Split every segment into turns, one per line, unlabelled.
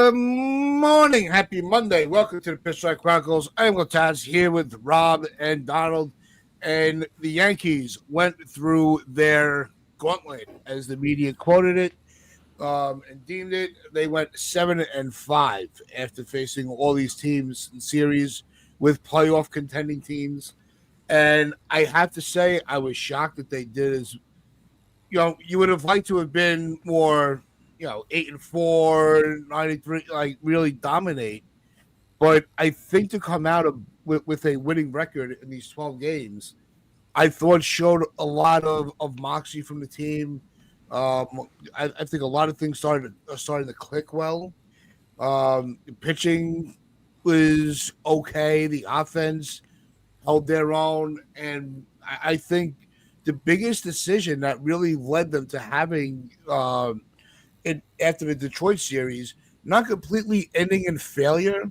Good morning. Happy Monday. Welcome to the Pitchfork Chronicles. I'm Taz here with Rob and Donald. And the Yankees went through their gauntlet, as the media quoted it, and deemed it. They went 7-5 after facing all these teams in series with playoff contending teams. And I have to say, I was shocked that they did as you would have liked to have been more, 8-4, 93, like really dominate. But I think to come out with a winning record in these 12 games, I thought showed a lot of moxie from the team. Um, I think a lot of things starting to click well. The pitching was okay. The offense held their own, and I think the biggest decision that really led them to having it after the Detroit series, not completely ending in failure,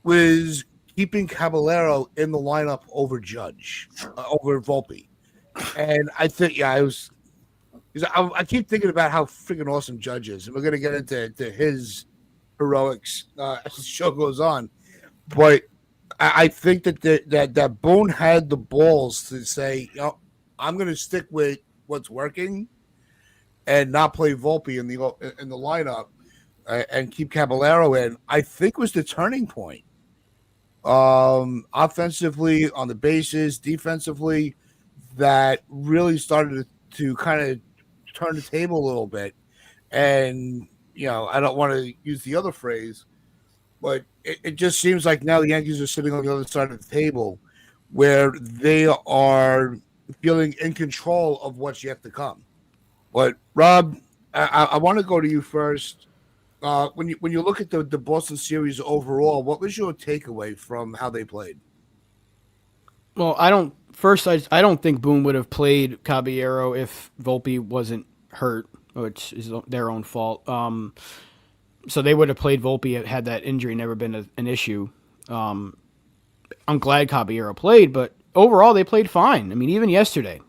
was keeping Caballero in the lineup over Judge, over Volpe. And I think, yeah, I keep thinking about how freaking awesome Judge is, and we're gonna get into his heroics as the show goes on. But I think that Boone had the balls to say, I'm going to stick with what's working and not play Volpe in the lineup and keep Caballero in. I think was the turning point. Offensively on the bases, defensively, that really started to kind of turn the table a little bit. And I don't want to use the other phrase, but it just seems like now the Yankees are sitting on the other side of the table where they are feeling in control of what's yet to come. But Rob, I want to go to you first. When you look at the Boston series overall, what was your takeaway from how they played?
Well, I don't think Boone would have played Caballero if Volpe wasn't hurt, which is their own fault. So they would have played Volpe had that injury never been an issue. I'm glad Caballero played, but overall they played fine. I mean, even yesterday,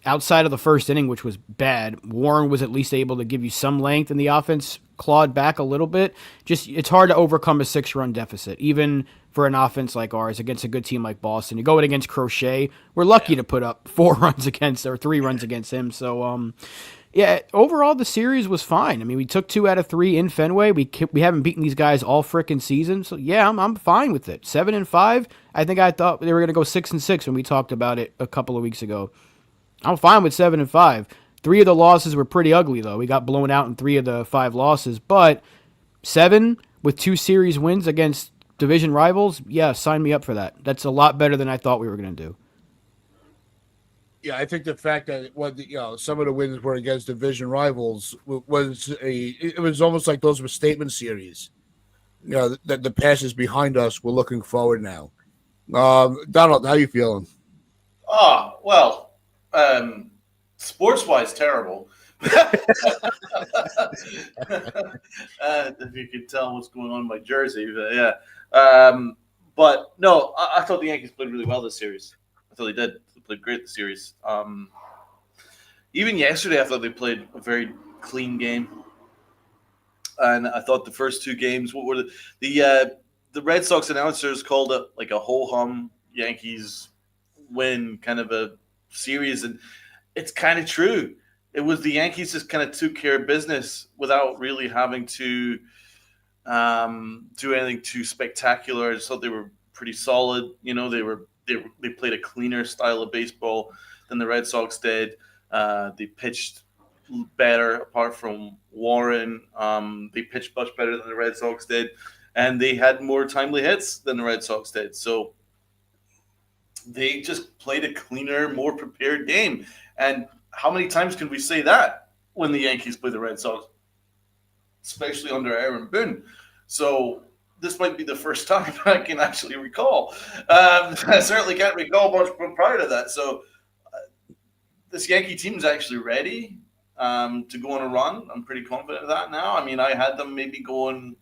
outside of the first inning, which was bad, Warren was at least able to give you some length, and the offense clawed back a little bit. Just it's hard to overcome a 6-run deficit, even for an offense like ours against a good team like Boston. You go in against Crochet, we're lucky to put up 4 runs against or 3 runs against him. So yeah, overall the series was fine. I mean, we took 2 out of 3 in Fenway. We haven't beaten these guys all frickin' season, so yeah, I'm fine with it. 7-5. I thought they were gonna go 6-6 when we talked about it a couple of weeks ago. I'm fine with 7-5. 3 of the losses were pretty ugly though. We got blown out in 3 of the 5 losses, but 7 with 2 series wins against division rivals, yeah, sign me up for that. That's a lot better than I thought we were gonna do.
Yeah, I think the fact that some of the wins were against division rivals it was almost like those were statement series. That the past is behind us. We're looking forward now. Donald, how you feeling?
Well, sports wise, terrible. If you could tell what's going on in my jersey, but yeah. But no, I thought the Yankees played really well this series. I thought they did. They played great this series. Even yesterday, I thought they played a very clean game, and I thought the first 2 games, what were the Red Sox announcers called it like a ho hum Yankees win kind of a series, and it's kind of true. It was the Yankees just kind of took care of business without really having to do anything too spectacular. I just thought they were pretty solid. They played a cleaner style of baseball than the Red Sox did. They pitched better, apart from Warren. They pitched much better than the Red Sox did, and they had more timely hits than the Red Sox did. So they just played a cleaner, more prepared game. And how many times can we say that when the Yankees play the Red Sox, especially under Aaron Boone? So this might be the first time I can actually recall. I certainly can't recall much prior to that. So this Yankee team is actually ready to go on a run. I'm pretty confident of that now. I mean, I had them maybe going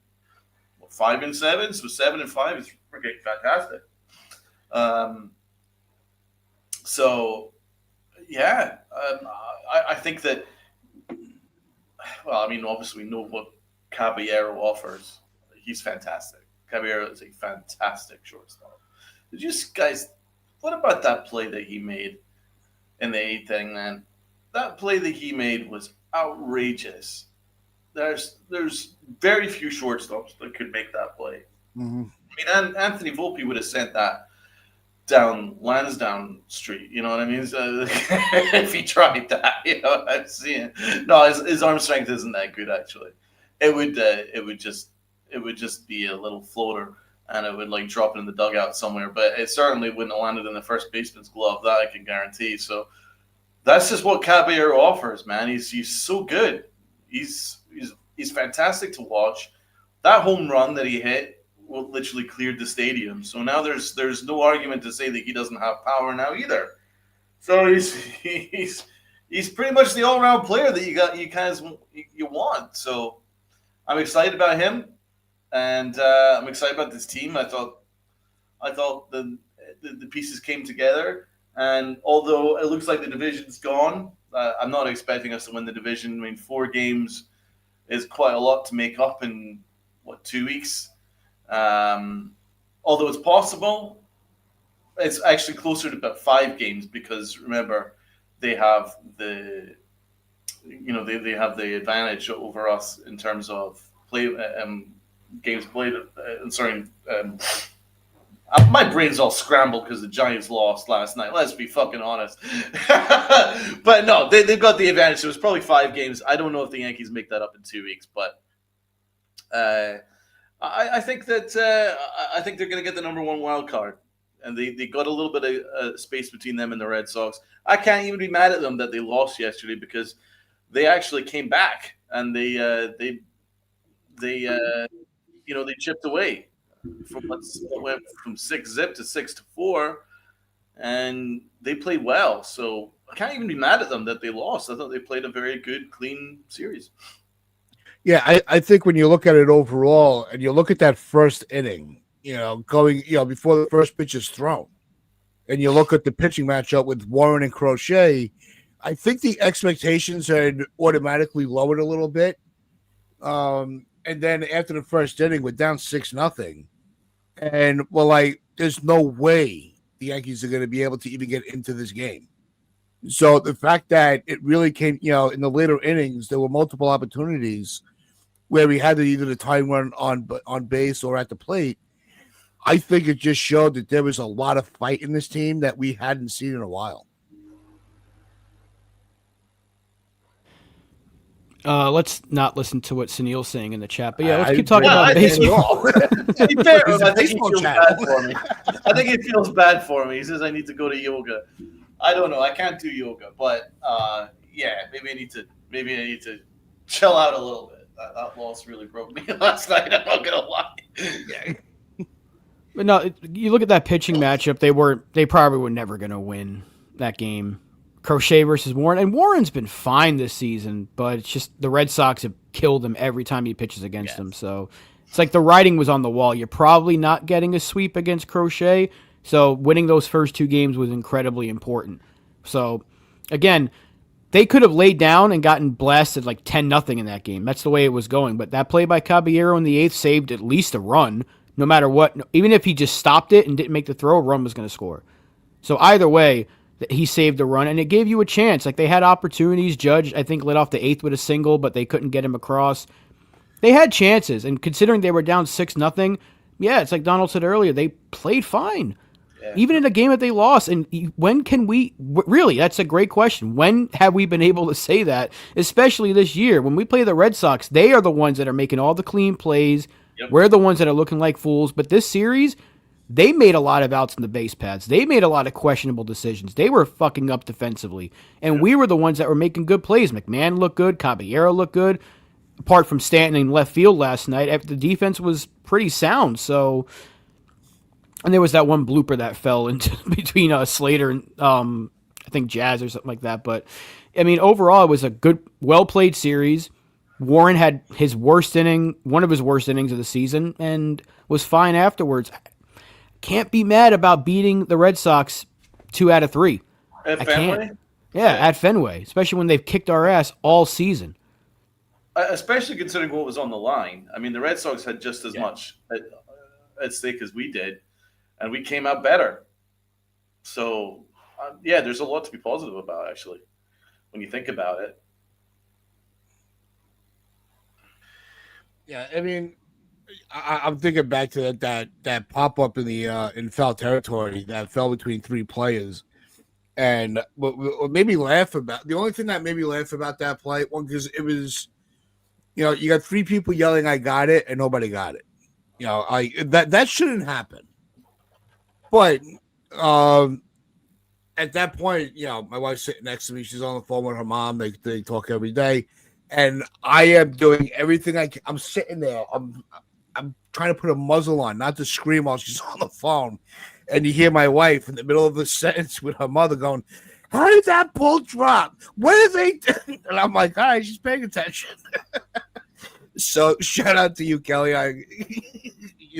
5-7, so 7-5 is freaking fantastic. So, yeah, I think that. Well, I mean, obviously we know what Caballero offers. he's fantastic. Caballero is a fantastic shortstop. Did you guys? What about that play that he made in the eighth inning, man? That play that he made was outrageous. There's very few shortstops that could make that play.
Mm-hmm.
I mean, Anthony Volpe would have sent that down Lansdowne Street. You know what I mean? So, if he tried that, I've seen it. No, his arm strength isn't that good actually. It would just be a little floater, and it would like drop it in the dugout somewhere. But it certainly wouldn't have landed in the first baseman's glove. That I can guarantee. So that's just what Caballero offers, man. He's so good. He's fantastic to watch. That home run that he hit literally cleared the stadium. So now there's no argument to say that he doesn't have power now either. So he's pretty much the all around player that you want. So I'm excited about him, and I'm excited about this team. I thought the pieces came together, and although it looks like the division's gone, I'm not expecting us to win the division. I mean, 4 games is quite a lot to make up in 2 weeks. Although it's possible, it's actually closer to about 5 games because remember they have the advantage over us in terms of games played. My brain's all scrambled because the Giants lost last night. Let's be fucking honest. But no, they've got the advantage. So it's probably 5 games. I don't know if the Yankees make that up in 2 weeks, but I think that I think they're going to get the number 1 wild card, and they got a little bit of space between them and the Red Sox. I can't even be mad at them that they lost yesterday because they actually came back and they chipped away from what went from 6-0 to 6-4, and they played well. So I can't even be mad at them that they lost. I thought they played a very good, clean series.
Yeah, I think when you look at it overall and you look at that first inning, going, before the first pitch is thrown, and you look at the pitching matchup with Warren and Crochet, I think the expectations had automatically lowered a little bit. And then after the first inning, we're down 6-0. And we're like, there's no way the Yankees are going to be able to even get into this game. So the fact that it really came, in the later innings, there were multiple opportunities where we had either the time run on base or at the plate. I think it just showed that there was a lot of fight in this team that we hadn't seen in a while.
Let's not listen to what Sunil's saying in the chat, but let's keep talking about baseball.
To be fair, I think he feels bad for me. I think he feels bad for me. He says I need to go to yoga. I don't know. I can't do yoga, but maybe I need to chill out a little bit. That loss really broke me last night. I'm not gonna lie. Yeah.
But no, you look at that pitching matchup. They probably were never gonna win that game. Crochet versus Warren, and Warren's been fine this season, but it's just the Red Sox have killed him every time he pitches against them. So it's like the writing was on the wall. You're probably not getting a sweep against Crochet. So winning those first 2 games was incredibly important. So again, they could have laid down and gotten blasted like 10-0 in that game. That's the way it was going. But that play by Caballero in the 8th saved at least a run, no matter what. Even if he just stopped it and didn't make the throw, a run was going to score. So either way, he saved the run, and it gave you a chance. Like they had opportunities. Judge, I think, led off the 8th with a single, but they couldn't get him across. They had chances, and considering they were down 6-0, it's like Donald said earlier, they played fine. Yeah. Even in a game that they lost. And when can we really? That's a great question. When have we been able to say that? Especially this year, when we play the Red Sox, they are the ones that are making all the clean plays. Yep. We're the ones that are looking like fools. But this series, they made a lot of outs in the base paths. They made a lot of questionable decisions. They were fucking up defensively, and we were the ones that were making good plays. McMahon looked good. Caballero looked good. Apart from Stanton in left field last night, the defense was pretty sound. So. And there was that one blooper that fell into between Slater and I think Jazz or something like that. But I mean, overall, it was a good, well played series. Warren had his worst inning, one of his worst innings of the season, and was fine afterwards. Can't be mad about beating the Red Sox 2 out of 3.
At Fenway?
Yeah, at Fenway, especially when they've kicked our ass all season.
especially considering what was on the line. I mean, the Red Sox had just as
Yeah.
much at stake as we did, and we came out better. So, yeah, there's a lot to be positive about, actually, when you think about it.
Yeah, I mean, I'm thinking back to that pop up in the in foul territory that fell between three players, and what made me laugh about the only thing that made me laugh about that play one because it was you got three people yelling I got it and nobody got it. I that shouldn't happen. But um, at that point, my wife's sitting next to me. She's on the phone with her mom. They talk every day, and I am doing everything I can. I'm sitting there. I'm trying to put a muzzle on, not to scream while she's on the phone. And you hear my wife in the middle of a sentence with her mother going, "How did that ball drop? What are they doing?" And I'm like, "All right, she's paying attention." So shout out to you, Kelly.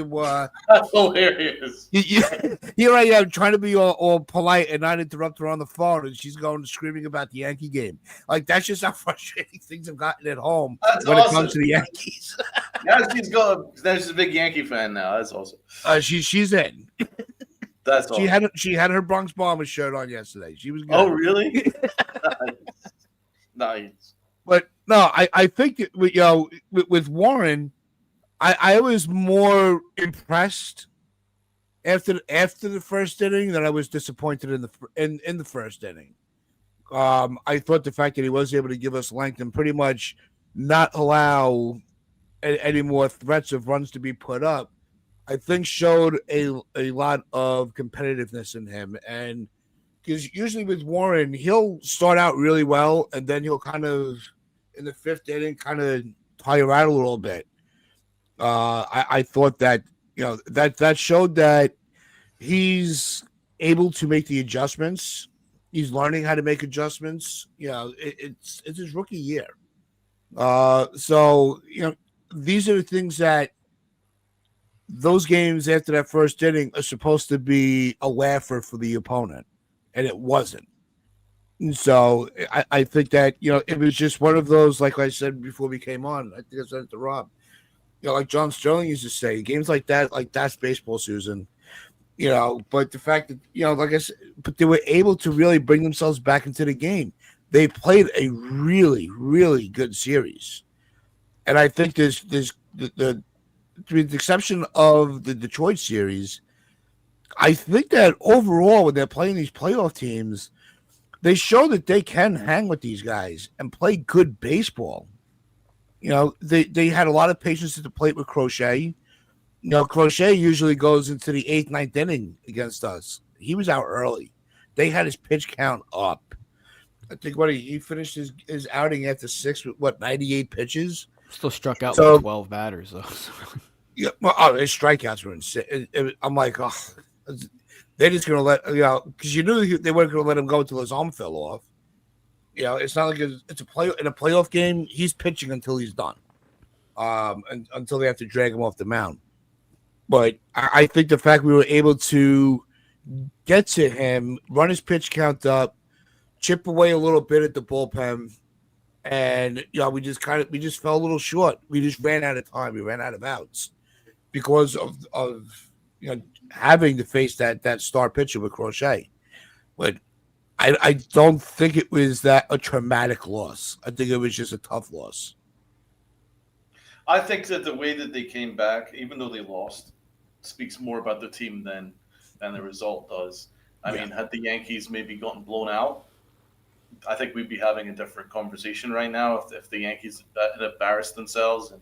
That's hilarious.
Here I am trying to be all polite and not interrupt her on the phone, and she's going screaming about the Yankee game. Like that's just how frustrating things have gotten at home
That's
when
awesome.
it comes to the Yankees.
Now she's going. Now she's a big Yankee fan now. That's awesome.
She's in.
That's awesome.
She had her Bronx Bombers shirt on yesterday. She was good.
Oh, really? Nice.
But no, I think with Warren, I was more impressed after the first inning than I was disappointed in the first inning. I thought the fact that he was able to give us length and pretty much not allow any more threats of runs to be put up, I think showed a lot of competitiveness in him. And because usually with Warren, he'll start out really well and then he'll kind of in the fifth inning kind of tire out a little bit. I thought that that showed that he's able to make the adjustments. He's learning how to make adjustments. It's his rookie year. So these are the things that those games after that first inning are supposed to be a laugher for the opponent, and it wasn't. And so I think that it was just one of those, like I said before we came on. I think I said it to Rob. Like John Sterling used to say, games like that, like that's baseball, Susan. But the fact that like I said, but they were able to really bring themselves back into the game. They played a really, really good series, and I think there's the with the exception of the Detroit series, I think that overall when they're playing these playoff teams, they show that they can hang with these guys and play good baseball. They had a lot of patience at the plate with Crochet. Crochet usually goes into the 8th, 9th inning against us. He was out early. They had his pitch count up. I think he finished his outing after 6 with 98 pitches.
Still struck out like 12 batters though.
Yeah, well, his strikeouts were insane. I'm like, oh, they're just gonna let because you knew they weren't gonna let him go until his arm fell off. It's not like it's a play in a playoff game. He's pitching until he's done, and until they have to drag him off the mound. But I think the fact we were able to get to him, run his pitch count up, chip away a little bit at the bullpen, and we just fell a little short. We just ran out of time. We ran out of outs because of having to face that star pitcher with Crochet. But I don't think it was that a traumatic loss. I think it was just a tough loss.
I think that the way that they came back, even though they lost, speaks more about the team than the result does. I mean, had the Yankees maybe gotten blown out, I think we'd be having a different conversation right now. If the Yankees had embarrassed themselves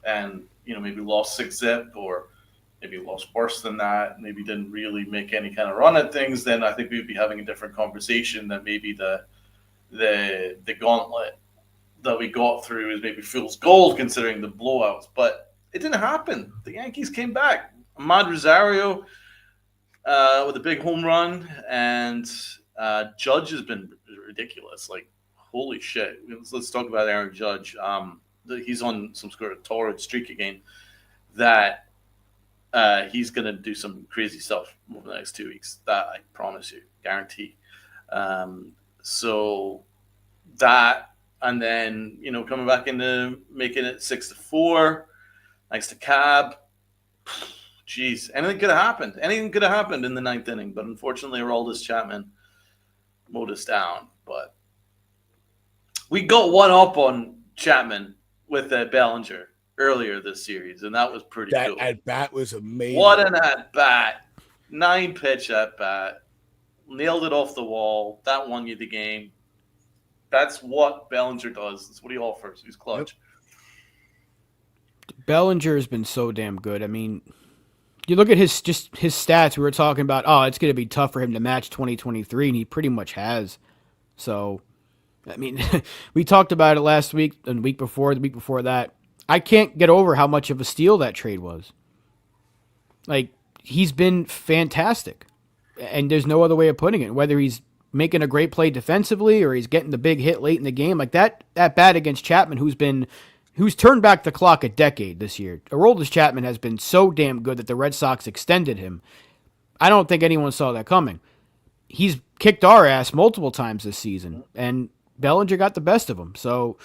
and maybe lost 6-zip or maybe lost worse than that, maybe didn't really make any kind of run at things, then I think we'd be having a different conversation that maybe the gauntlet that we got through is maybe fool's gold considering the blowouts. But it didn't happen. The Yankees came back. Ahmad Rosario with a big home run, and Judge has been ridiculous. Like, holy shit. Let's talk about Aaron Judge. He's on some sort of torrid streak again that he's going to do some crazy stuff over the next 2 weeks. That I promise you, guarantee. So that and then coming back into making it 6-4, thanks to Cab. Jeez, anything could have happened. Anything could have happened in the ninth inning, but unfortunately, Aroldis Chapman mowed us down. But we got one up on Chapman with Bellinger earlier this series, and that was pretty
That
cool.
at bat was amazing.
What an at bat! 9-pitch at bat, nailed it off the wall. That won you the game. That's what Bellinger does. That's what he offers. He's clutch.
Yep. Bellinger has been so damn good. I mean, you look at his stats. We were talking about, it's going to be tough for him to match 2023, and he pretty much has. So, I mean, we talked about it last week and the week before that. I can't get over how much of a steal that trade was. Like, he's been fantastic, and there's no other way of putting it. Whether he's making a great play defensively or he's getting the big hit late in the game, like that bat against Chapman, who's turned back the clock a decade this year. Aroldis Chapman has been so damn good that the Red Sox extended him. I don't think anyone saw that coming. He's kicked our ass multiple times this season, and Bellinger got the best of him. So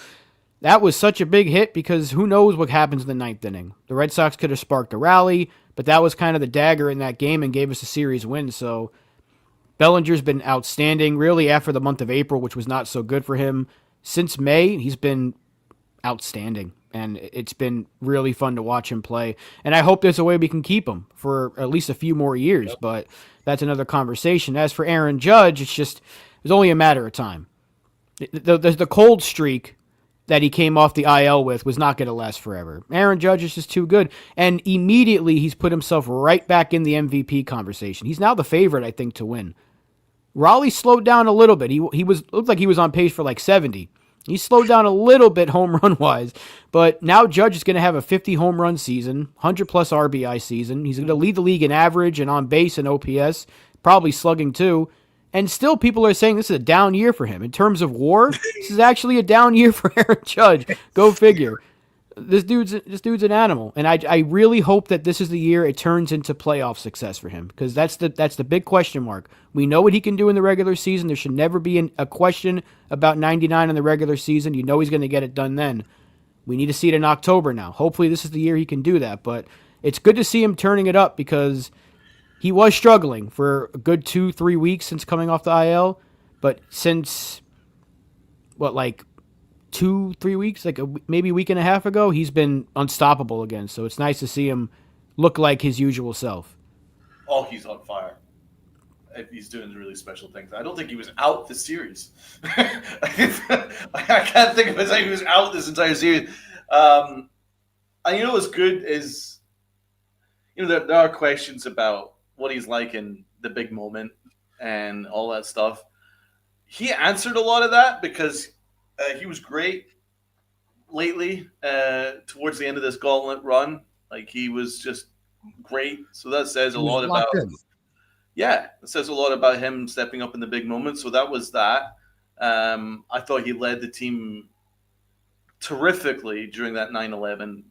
that was such a big hit because who knows what happens in the ninth inning. The Red Sox could have sparked a rally, but that was kind of the dagger in that game and gave us a series win. So Bellinger's been outstanding, really, after the month of April, which was not so good for him. Since May, he's been outstanding, and it's been really fun to watch him play. And I hope there's a way we can keep him for at least a few more years, but that's another conversation. As for Aaron Judge, it's only a matter of time. The cold streak that he came off the IL with was not going to last forever. Aaron Judge is just too good, and immediately he's put himself right back in the MVP conversation. He's now the favorite, I think, to win. Raleigh slowed down a little bit. He looked like he was on pace for like 70. He slowed down a little bit home run wise, but now Judge is going to have a 50 home run season, 100 plus RBI season. He's going to lead the league in average and on base and OPS, probably slugging too. And still people are saying this is a down year for him. In terms of WAR, this is actually a down year for Aaron Judge. Go figure. This dude's an animal, and I really hope that this is the year it turns into playoff success for him, because that's the big question mark. We know what he can do in the regular season. There should never be a question about 99 in the regular season. You know he's going to get it done then. We need to see it in October now. Hopefully this is the year he can do that, but it's good to see him turning it up because he was struggling for a good 2-3 weeks since coming off the IL, but since, 2-3 weeks, maybe a week and a half ago, he's been unstoppable again. So it's nice to see him look like his usual self.
Oh, he's on fire. He's doing really special things. I don't think he was out this series. I can't think of it like he was out this entire series. And what's good is, there are questions about what he's like in the big moment and all that stuff. He answered a lot of that because he was great lately towards the end of this gauntlet run. Like, he was just great. So that says a lot about him. Yeah, it says a lot about him stepping up in the big moments. So that was that. I thought he led the team terrifically during that 9-11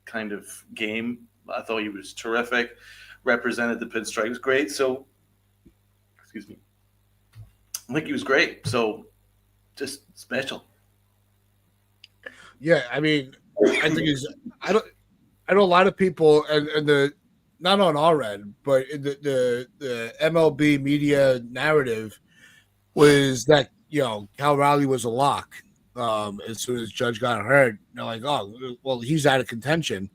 kind of game. I thought he was terrific. Represented the pinstripes great. So, excuse me. I think he was great. So, just special.
Yeah, I mean, I think I know a lot of people, and the not on our end, but in the MLB media narrative was that Cal Raleigh was a lock. As soon as Judge got hurt, they're like, oh, well, he's out of contention.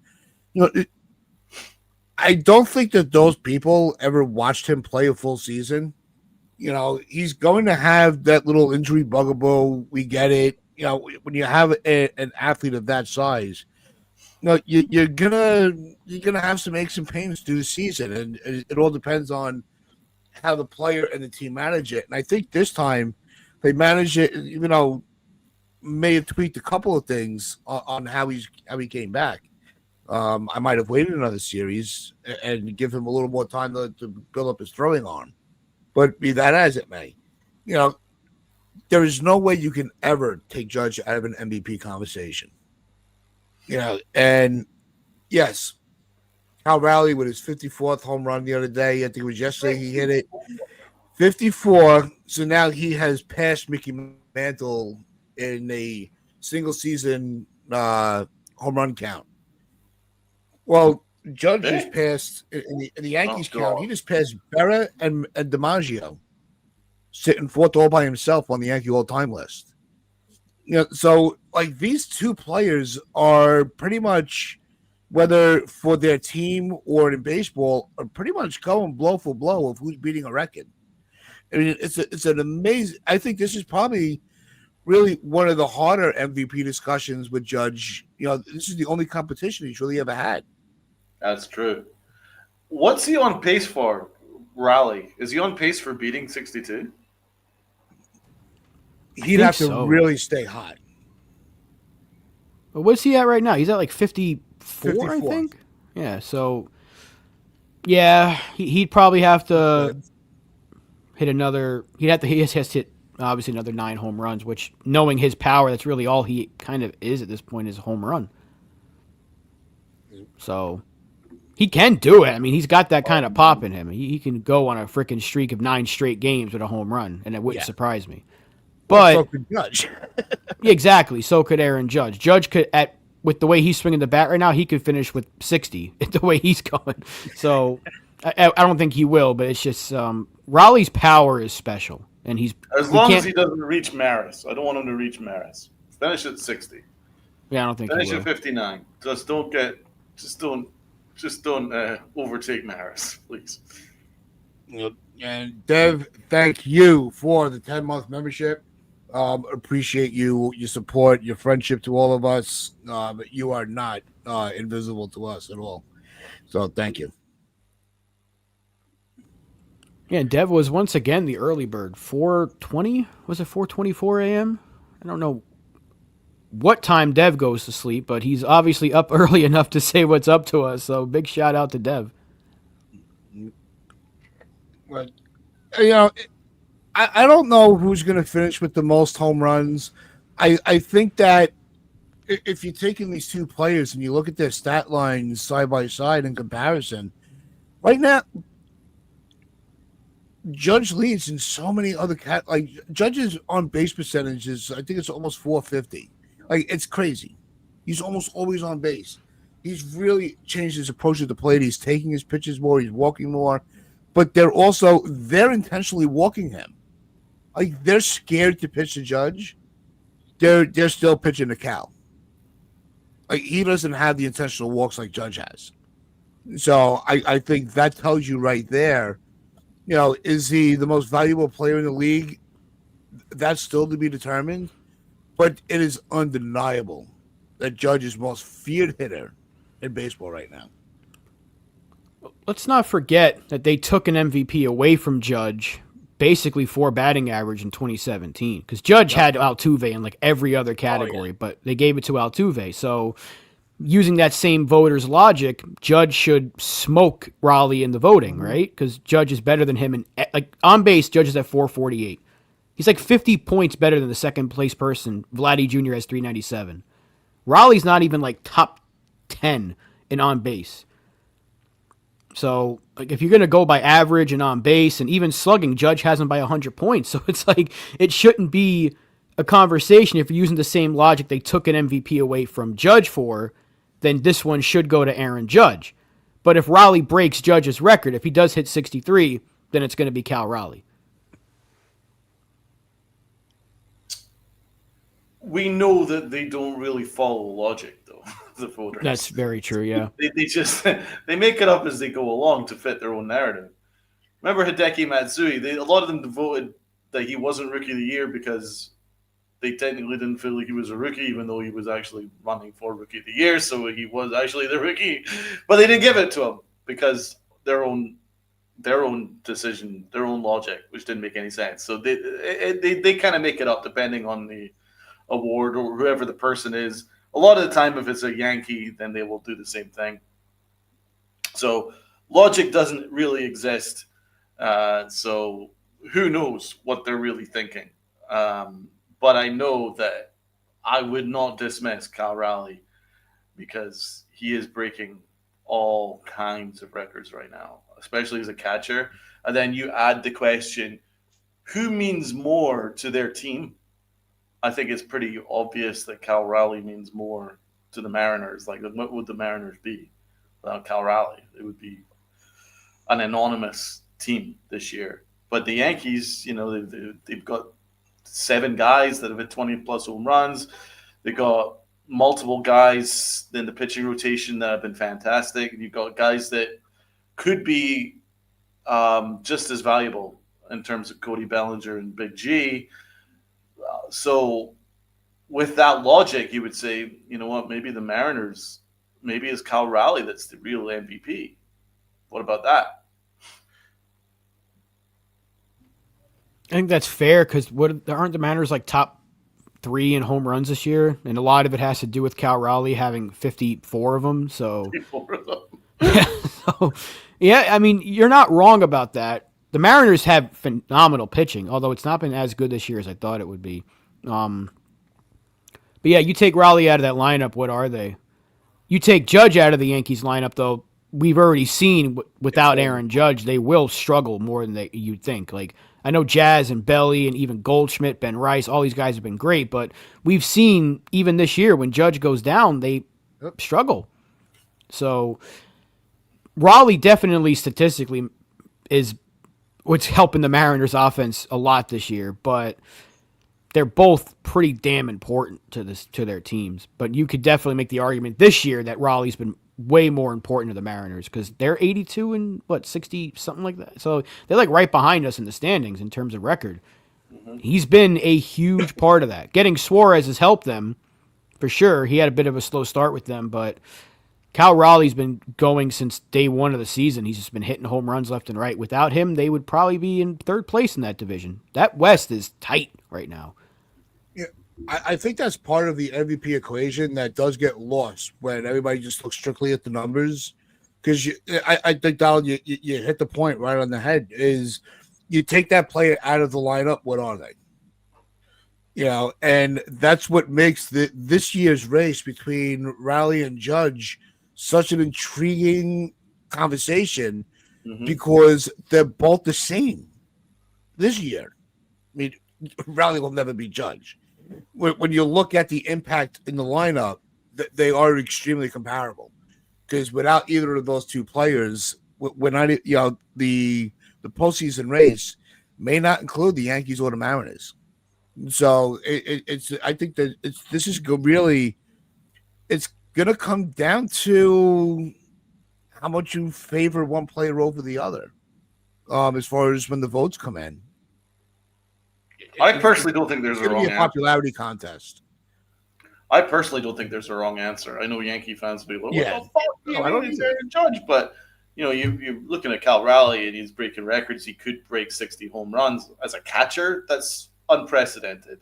I don't think that those people ever watched him play a full season. He's going to have that little injury bugaboo. We get it. When you have an athlete of that size, you're gonna have some aches and pains through the season, and it all depends on how the player and the team manage it. And I think this time they managed it. May have tweaked a couple of things on how he came back. I might have waited another series and give him a little more time to build up his throwing arm. But be that as it may, there is no way you can ever take Judge out of an MVP conversation. And yes, Cal Raleigh with his 54th home run the other day. I think it was yesterday he hit it. 54. So now he has passed Mickey Mantle in a single season home run count. Well, Judge
Eh?
just passed in the Yankees
Oh,
count. He
God.
just passed Berra and DiMaggio, sitting fourth all by himself on the Yankee all-time list. So like these two players are pretty much, whether for their team or in baseball, are pretty much going blow for blow of who's beating a record. I mean, it's an amazing. I think this is probably really one of the harder MVP discussions with Judge. This is the only competition he's really ever had.
That's true. What's he on pace for? Raleigh? Is he on pace for beating 62?
He'd
think
have to
so.
really stay hot.
But what's he at right now? He's at like 54,
54.
I think. Yeah. So, yeah, he'd probably have to hit another. He has to hit obviously another 9 home runs. Which, knowing his power, that's really all he kind of is at this point is a home run. So he can do it. I mean, he's got that kind of pop in him. He can go on a freaking streak of 9 straight games with a home run, and it wouldn't surprise me. But
so could Judge.
exactly, so could Aaron Judge. Judge could with the way he's swinging the bat right now, he could finish with 60 the way he's going. So I don't think he will, but it's just Raleigh's power is special, and
as long as he doesn't reach Maris. I don't want him to reach Maris. Finish at 60.
Yeah, I don't think
Finish
he will.
at 59. Just don't overtake Maris, please.
And Dev, thank you for the 10-month membership. Appreciate your support, your friendship to all of us. You are not invisible to us at all. So thank you.
Yeah, Dev was once again the early bird. 4:20? Was it 4:24 a.m.? I don't know what time Dev goes to sleep, but he's obviously up early enough to say what's up to us. So big shout out to Dev.
Well, I don't know who's going to finish with the most home runs. I think that if you're taking these two players and you look at their stat lines side by side in comparison, right now, Judge leads in so many other like Judge's on base percentages. I think it's almost 450. Like it's crazy. He's almost always on base. He's really changed his approach to the plate. He's taking his pitches more. He's walking more, but they're intentionally walking him. Like they're scared to pitch to Judge. They're still pitching to Cal. Like he doesn't have the intentional walks like Judge has. So I think that tells you right there. Is he the most valuable player in the league? That's still to be determined. But it is undeniable that Judge is the most feared hitter in baseball right now.
Let's not forget that they took an MVP away from Judge basically for batting average in 2017 because Judge had Altuve in like every other category, but they gave it to Altuve. So using that same voters' logic, Judge should smoke Raleigh in the voting, right? Because Judge is better than him. And like on base, Judge is at 448. He's like 50 points better than the second place person. Vladdy Jr. has 397. Raleigh's not even like top 10 in on base. So, like, if you're going to go by average and on base and even slugging, Judge has him by 100 points. So it's like, it shouldn't be a conversation if you're using the same logic they took an MVP away from Judge for, then this one should go to Aaron Judge. But if Raleigh breaks Judge's record, if he does hit 63, then it's going to be Cal Raleigh.
We know that they don't really follow logic, though, the voters.
That's very true, yeah.
They just they make it up as they go along to fit their own narrative. Remember Hideki Matsui? A lot of them voted that he wasn't Rookie of the Year because they technically didn't feel like he was a rookie, even though he was actually running for Rookie of the Year, so he was actually the rookie. But they didn't give it to him because their own decision, their own logic, which didn't make any sense. So they kind of make it up depending on the award or whoever the person is. A lot of the time, if it's a Yankee, then they will do the same thing. So logic doesn't really exist. So who knows what they're really thinking? But I know that I would not dismiss Cal Raleigh because he is breaking all kinds of records right now, especially as a catcher. And then you add the question, who means more to their team? I think it's pretty obvious that Cal Raleigh means more to the Mariners. Like, what would the Mariners be without Cal Raleigh? It would be an anonymous team this year. But the Yankees, they've got 7 guys that have hit 20 plus home runs. They've got multiple guys in the pitching rotation that have been fantastic. You've got guys that could be just as valuable in terms of Cody Bellinger and Big G. So with that logic, you would say, you know what, maybe the Mariners, maybe it's Cal Raleigh that's the real MVP. What about that?
I think that's fair because aren't the Mariners like top 3 in home runs this year? And a lot of it has to do with Cal Raleigh having 54 of them. So, yeah, I mean, you're not wrong about that. The Mariners have phenomenal pitching, although it's not been as good this year as I thought it would be. But yeah, you take Raleigh out of that lineup, what are they? You take Judge out of the Yankees lineup, though, we've already seen without Aaron Judge, they will struggle more than you'd think. Like, I know Jazz and Belly and even Goldschmidt, Ben Rice, all these guys have been great, but we've seen even this year when Judge goes down, they struggle. So Raleigh definitely statistically is what's helping the Mariners offense a lot this year, but they're both pretty damn important to their teams. But you could definitely make the argument this year that Raleigh's been way more important to the Mariners because they're 82 and 60 something like that. So they're like right behind us in the standings in terms of record. Mm-hmm. He's been a huge part of that. Getting Suarez has helped them for sure. He had a bit of a slow start with them, but Cal Raleigh's been going since day one of the season. He's just been hitting home runs left and right. Without him, they would probably be in 3rd place in that division. That West is tight right now.
Yeah, I think that's part of the MVP equation that does get lost when everybody just looks strictly at the numbers. Because I think, Donald, you hit the point right on the head. Is you take that player out of the lineup, what are they? And that's what makes this year's race between Raleigh and Judge such an intriguing conversation because they're both the same this year. I mean, Raleigh will never be Judge. When you look at the impact in the lineup, they are extremely comparable. Because without either of those two players, the postseason race may not include the Yankees or the Mariners. So I think that this is really it's gonna come down to how much you favor one player over the other, as far as when the votes come in.
I personally don't think there's a wrong
popularity contest.
I personally don't think there's a wrong answer. I know Yankee fans will be like, "What the fuck? I don't need Aaron Judge," but you're looking at Cal Raleigh and he's breaking records. He could break 60 home runs as a catcher. That's unprecedented.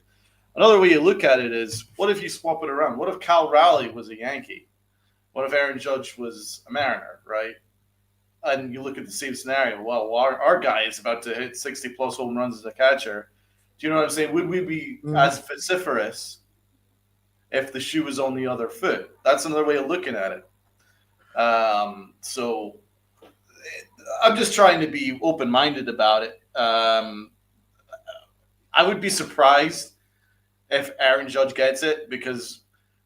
Another way you look at it is, what if you swap it around? What if Cal Raleigh was a Yankee? What if Aaron Judge was a Mariner, right? And you look at the same scenario. Well, our guy is about to hit 60-plus home runs as a catcher. Do you know what I'm saying? Would we be as vociferous if the shoe was on the other foot? That's another way of looking at it. So I'm just trying to be open-minded about it. I would be surprised if Aaron Judge gets it,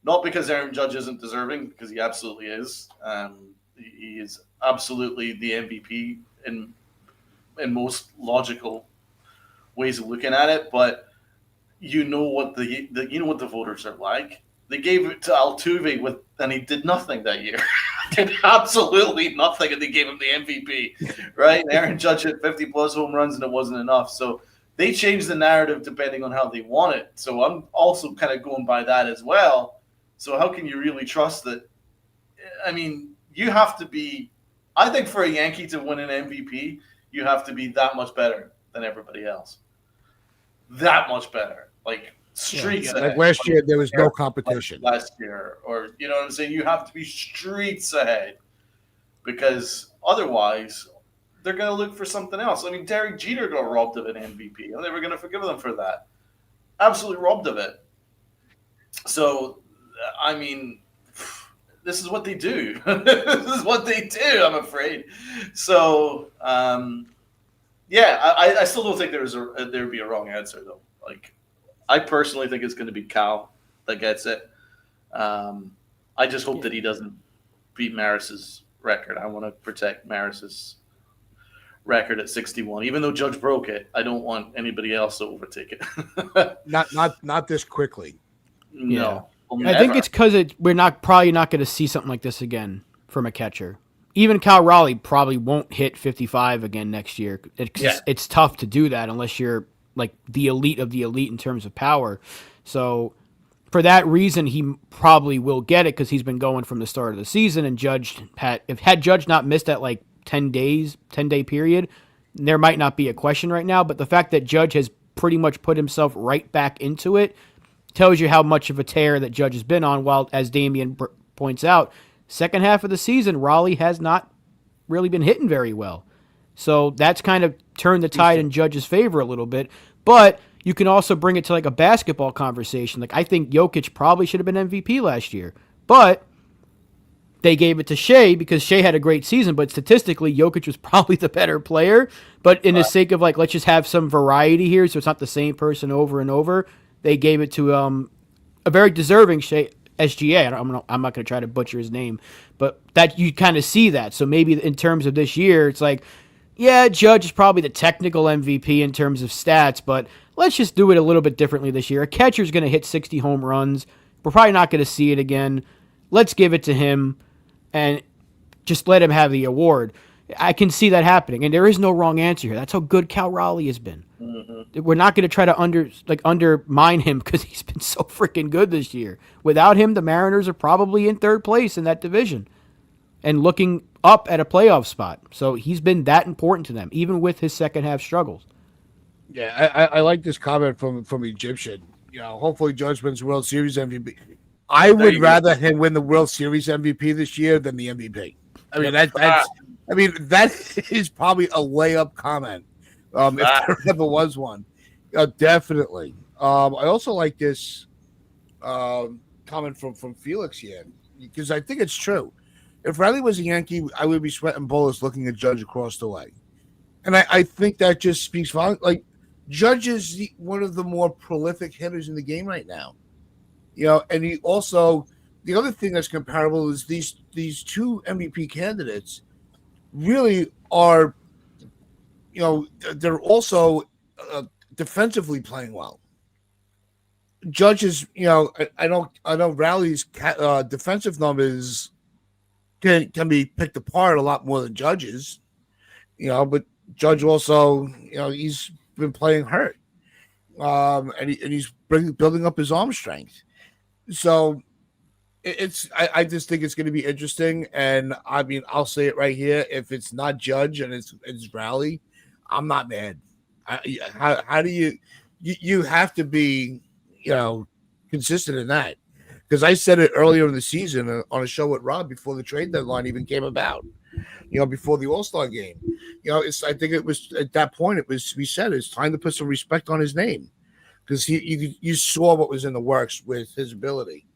not because Aaron Judge isn't deserving, because he absolutely is. He is absolutely the MVP in most logical ways of looking at it, but you know what the voters are like. They gave it to Altuve and he did nothing that year. Did absolutely nothing, and they gave him the MVP, right? Aaron Judge hit 50-plus home runs, and it wasn't enough. So they changed the narrative depending on how they want it. So I'm also kind of going by that as well. So how can you really trust that? I mean, you have to be – I think for a Yankee to win an MVP, you have to be that much better than everybody else. That much better. Like streets ahead.
Like last year, there was no competition.
Like last year. Or, you know what I'm saying? You have to be streets ahead because otherwise they're going to look for something else. I mean, Derek Jeter got robbed of an MVP. I'm never going to forgive them for that. Absolutely robbed of it. So, I mean, this is what they do. This is what they do, I'm afraid. So, I still don't think there'd be a wrong answer, though. Like, I personally think it's going to be Cal that gets it. I just hope that he doesn't beat Maris's record. I want to protect Maris's record at 61. Even though Judge broke it, I don't want anybody else to overtake it.
Not this quickly.
No. Well,
I think
never.
it's because we're probably not going to see something like this again from a catcher. Even Cal Raleigh probably won't hit 55 again next year. It's tough to do that unless you're like the elite of the elite in terms of power. So for that reason, he probably will get it because he's been going from the start of the season. And had Judge not missed that like 10-day period, there might not be a question right now. But the fact that Judge has pretty much put himself right back into it tells you how much of a tear that Judge has been on. While, as Damian points out, second half of the season, Raleigh has not really been hitting very well. So that's kind of turned the tide in Judge's favor a little bit. But you can also bring it to like a basketball conversation. Like I think Jokic probably should have been MVP last year. But they gave it to Shea because Shea had a great season. But statistically, Jokic was probably the better player. But in the sake of like, let's just have some variety here so it's not the same person over and over, they gave it to a very deserving Shea. SGA. I'm not going to try to butcher his name, but that you kind of see that. So maybe in terms of this year, it's like, yeah, Judge is probably the technical MVP in terms of stats, but let's just do it a little bit differently this year. A catcher's going to hit 60 home runs. We're probably not going to see it again. Let's give it to him and just let him have the award. I can see that happening, and there is no wrong answer here. That's how good Cal Raleigh has been. Mm-hmm. We're not going to try to undermine him because he's been so freaking good this year. Without him, the Mariners are probably in third place in that division and looking up at a playoff spot. So he's been that important to them, even with his second half struggles.
Yeah, I like this comment from Egyptian. You know, hopefully Judge wins World Series MVP. I would rather him win the World Series MVP this year than the MVP. I mean, that is probably a layup comment. If there ever was one. Definitely. I also like this comment from Felix here because I think it's true. If Riley was a Yankee, I would be sweating bullets looking at Judge across the way. And I think that just speaks volumes. Like, Judge is one of the more prolific hitters in the game right now. You know, and he also, the other thing that's comparable is these two MVP candidates really are, you know, they're also defensively playing well. Judge is, you know, I know Rowley's defensive numbers can be picked apart a lot more than Judge's, you know, but Judge also, you know, he's been playing hurt, and he's building up his arm strength. So I just think it's going to be interesting, and I mean, I'll say it right here: if it's not Judge and it's Rowley, I'm not mad. How do you have to be, you know, consistent in that? Because I said it earlier in the season on a show with Rob before the trade deadline even came about. You know, before the All-Star game. You know, I think it was at that point we said it's time to put some respect on his name because you saw what was in the works with his ability.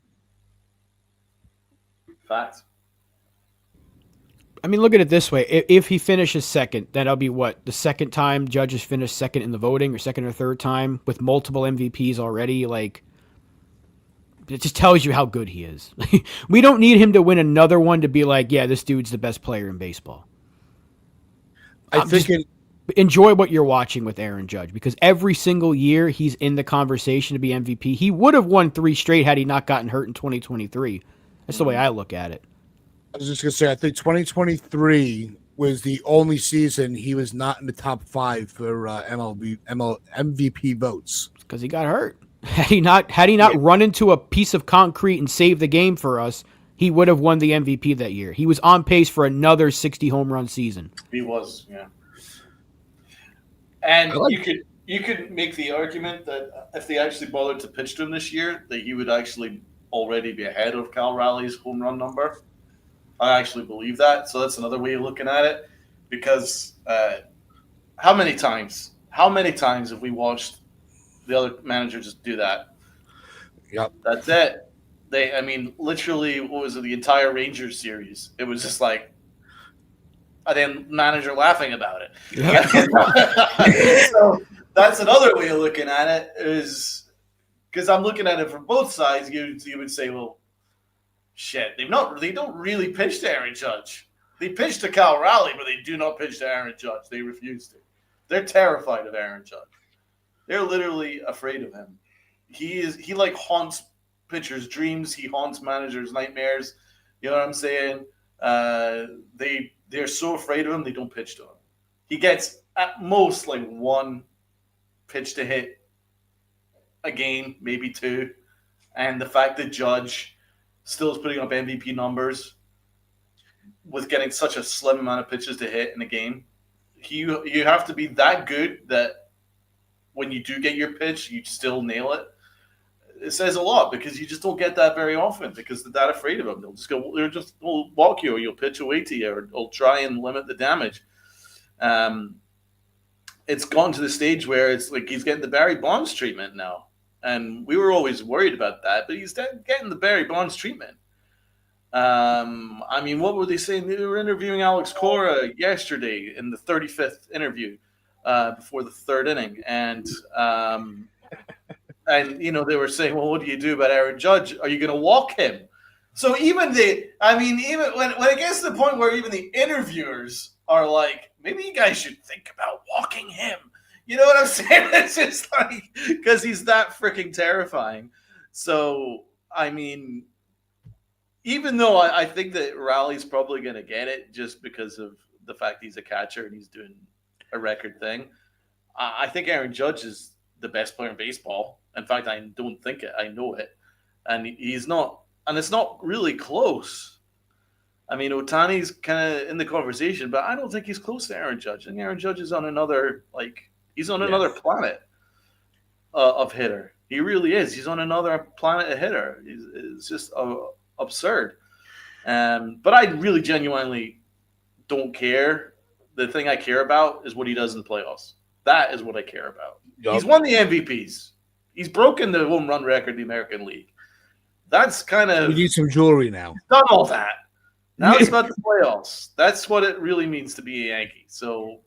Facts.
I mean, look at it this way. If he finishes second, that'll be what? The second time Judge has finished second in the voting, or second or third time with multiple MVPs already. Like, it just tells you how good he is. We don't need him to win another one to be like, yeah, this dude's the best player in baseball. Enjoy what you're watching with Aaron Judge, because every single year he's in the conversation to be MVP. He would have won 3 straight had he not gotten hurt in 2023. That's the way I look at it.
I was just going to say, I think 2023 was the only season he was not in the top 5 for MVP votes.
Because he got hurt. Had he not run into a piece of concrete and saved the game for us, he would have won the MVP that year. He was on pace for another 60 home run season.
He was, yeah. And you could make the argument that if they actually bothered to pitch to him this year, that he would actually already be ahead of Cal Raleigh's home run number. I actually believe that. So that's another way of looking at it. Because how many times have we watched the other manager just do that?
Yep. That's
it. Literally, what was it, the entire Rangers series? It was just like, and then manager laughing about it. Yeah. So that's another way of looking at it is, because I'm looking at it from both sides. You would say, well, shit, they don't really pitch to Aaron Judge. They pitch to Cal Raleigh, but they do not pitch to Aaron Judge. They refuse to. They're terrified of Aaron Judge. They're literally afraid of him. He like haunts pitchers' dreams. He haunts managers' nightmares. You know what I'm saying? They're so afraid of him, they don't pitch to him. He gets at most like one pitch to hit a game, maybe two. And the fact that Judge still is putting up MVP numbers with getting such a slim amount of pitches to hit in a game, you have to be that good that when you do get your pitch, you still nail it. It says a lot because you just don't get that very often because they're that afraid of him. They'll walk you or you'll pitch away to you or they'll try and limit the damage. It's gone to the stage where it's like he's getting the Barry Bonds treatment now. And we were always worried about that, but he's getting the Barry Bonds treatment. I mean, what were they saying? They were interviewing Alex Cora yesterday in the 35th interview before the third inning. And you know, they were saying, well, what do you do about Aaron Judge? Are you going to walk him? So even when it gets to the point where even the interviewers are like, maybe you guys should think about walking him. You know what I'm saying? It's just like, because he's that freaking terrifying. So, I mean, even though I think that Raleigh's probably going to get it just because of the fact he's a catcher and he's doing a record thing, I think Aaron Judge is the best player in baseball. In fact, I don't think it. I know it. And he's not. And it's not really close. I mean, Ohtani's kind of in the conversation, but I don't think he's close to Aaron Judge. I think Aaron Judge is on another, he's on another planet of hitter. He really is. He's on another planet of hitter. It's just absurd. But I really genuinely don't care. The thing I care about is what he does in the playoffs. That is what I care about. Yep. He's won the MVPs. He's broken the home run record in the American League. That's kind of...
We need some jewelry now.
Done all that. Now it's about the playoffs. That's what it really means to be a Yankee. So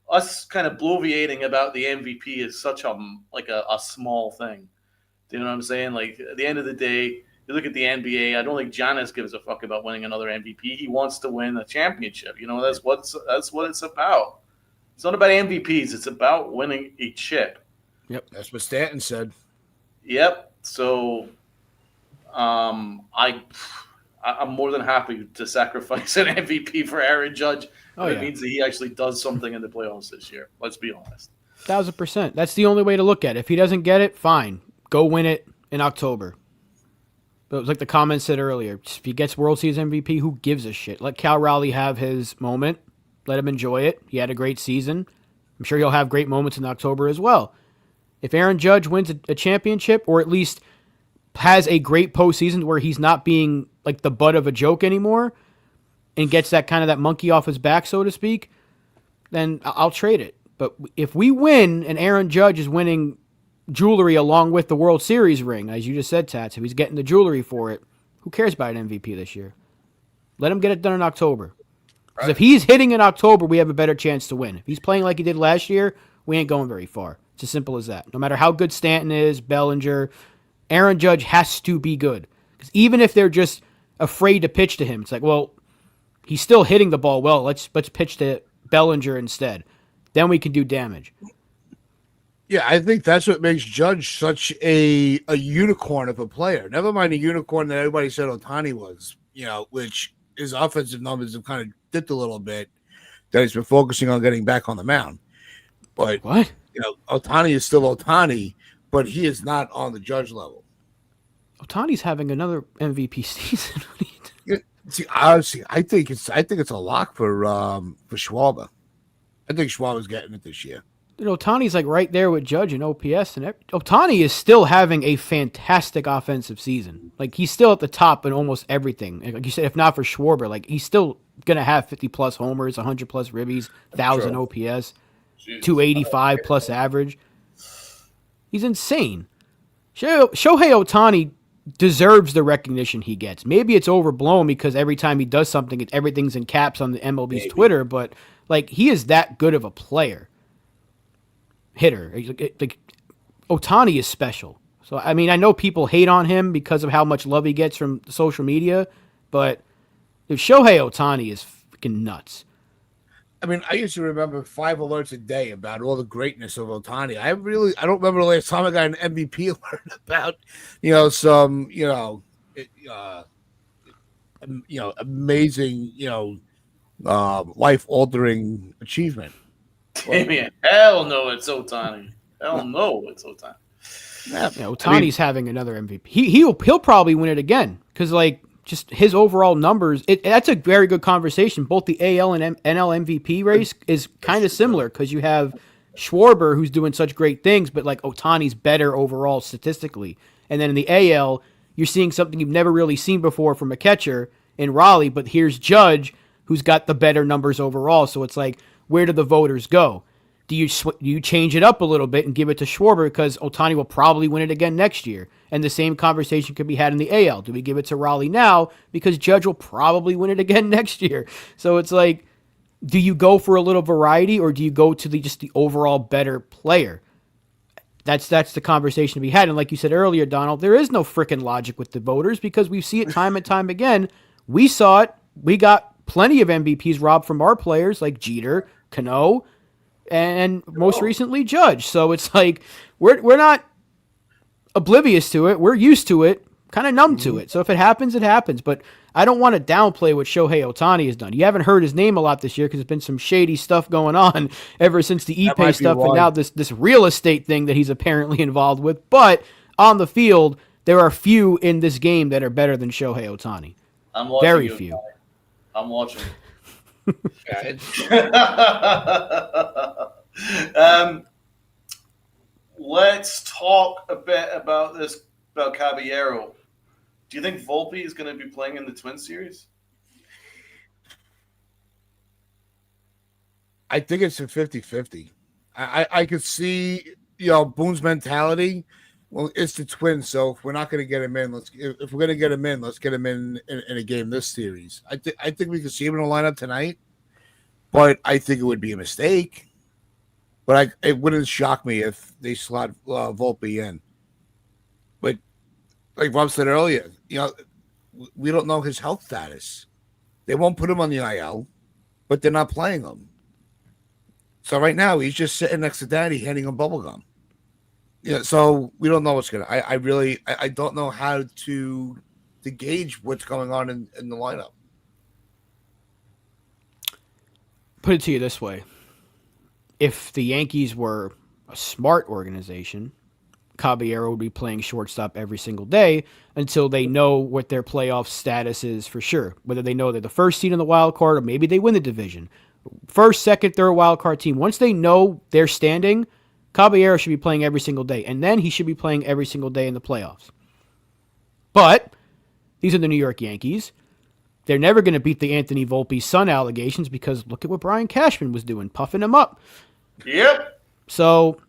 us kind of bloviating about the MVP is such a small thing. Do you know what I'm saying? Like, at the end of the day, you look at the NBA, I don't think Giannis gives a fuck about winning another MVP. He wants to win a championship. You know, that's what it's about. It's not about MVPs. It's about winning a chip.
Yep. That's what Stanton said.
Yep. So I'm more than happy to sacrifice an MVP for Aaron Judge. It means that he actually does something in the playoffs this year. Let's be honest.
1,000%. That's the only way to look at it. If he doesn't get it, fine. Go win it in October. But it was like the comment said earlier. If he gets World Series MVP, who gives a shit? Let Cal Raleigh have his moment. Let him enjoy it. He had a great season. I'm sure he'll have great moments in October as well. If Aaron Judge wins a championship, or at least has a great postseason where he's not being like the butt of a joke anymore and gets that kind of that monkey off his back, so to speak, then I'll trade it. But if we win and Aaron Judge is winning jewelry along with the World Series ring, as you just said, Tats, if he's getting the jewelry for it, who cares about an MVP this year? Let him get it done in October. Because if he's hitting in October, we have a better chance to win. If he's playing like he did last year, we ain't going very far. It's as simple as that. No matter how good Stanton is, Bellinger, Aaron Judge has to be good. Because even if they're just afraid to pitch to him, it's like, well, he's still hitting the ball well. Let's pitch to Bellinger instead. Then we can do damage.
Yeah, I think that's what makes Judge such a unicorn of a player. Never mind a unicorn that everybody said Ohtani was, which his offensive numbers have kind of dipped a little bit, that he's been focusing on getting back on the mound. But
what?
Ohtani is still Ohtani, but he is not on the Judge level.
Ohtani's having another MVP season.
See, honestly, I think it's a lock for Schwalbe. I think Schwalbe's getting it this year.
Ohtani's like right there with Judge and OPS, and Ohtani is still having a fantastic offensive season. Like, he's still at the top in almost everything. Like you said, if not for Schwarber, like, he's still gonna have 50+ homers, 100+ ribbies, 1,000 OPS, 285 plus average. He's insane. Shohei Ohtani deserves the recognition he gets. Maybe it's overblown because every time he does something, everything's in caps on the MLB's Twitter, but like, he is that good of a player. Hitter. Like, Ohtani is special. So, I mean, I know people hate on him because of how much love he gets from social media, but dude, Shohei Ohtani is freaking nuts.
I mean, I used to remember 5 alerts a day about all the greatness of Otani. I don't remember the last time I got an MVP alert about, some, uh, amazing, life altering achievement.
Damien, hell no, it's Otani. Hell no, it's Otani.
Yeah,
Otani's having another MVP. He'll probably win it again because just his overall numbers. That's a very good conversation. Both the AL and NL MVP race is kind of similar because you have Schwarber who's doing such great things, but Otani's better overall statistically. And then in the AL, you're seeing something you've never really seen before from a catcher in Raleigh. But here's Judge who's got the better numbers overall. So it's where do the voters go? Do you change it up a little bit and give it to Schwarber because Ohtani will probably win it again next year? And the same conversation could be had in the AL. Do we give it to Raleigh now because Judge will probably win it again next year? So it's do you go for a little variety or do you go to just the overall better player? That's the conversation to be had. And like you said earlier, Donald, there is no freaking logic with the voters because we see it time and time again. We saw it. We got plenty of MVPs robbed from our players like Jeter, Cano, and most recently Judge. So it's we're not oblivious to it. We're used to it, kind of numb to it. So if it happens, it happens. But I don't want to downplay what Shohei Ohtani has done. You haven't heard his name a lot this year because there's been some shady stuff going on ever since the Ippei stuff and now this real estate thing that he's apparently involved with. But on the field, there are few in this game that are better than Shohei Ohtani.
I'm watching
Very few.
I'm watching. Let's talk a bit about Caballero. Do you think Volpe is going to be playing in the Twin Series?
I think it's a 50-50. I could see, Boone's mentality. Well, it's the Twins, so if we're not going to get him in, if we're going to get him in, let's get him in a game this series. I think we could see him in the lineup tonight, but I think it would be a mistake. But it wouldn't shock me if they slot Volpe in. But like Rob said earlier, we don't know his health status. They won't put him on the IL, but they're not playing him. So right now he's just sitting next to Daddy, handing him bubble gum. Yeah, so we don't know what's gonna. I don't know how to gauge what's going on in the lineup.
Put it to you this way: if the Yankees were a smart organization, Caballero would be playing shortstop every single day until they know what their playoff status is for sure. Whether they know they're the first seed in the wild card or maybe they win the division, first, second, third wild card team. Once they know their standing, Caballero should be playing every single day, and then he should be playing every single day in the playoffs. But these are the New York Yankees. They're never going to beat the Anthony Volpe son allegations because look at what Brian Cashman was doing, puffing him up.
Yep.
So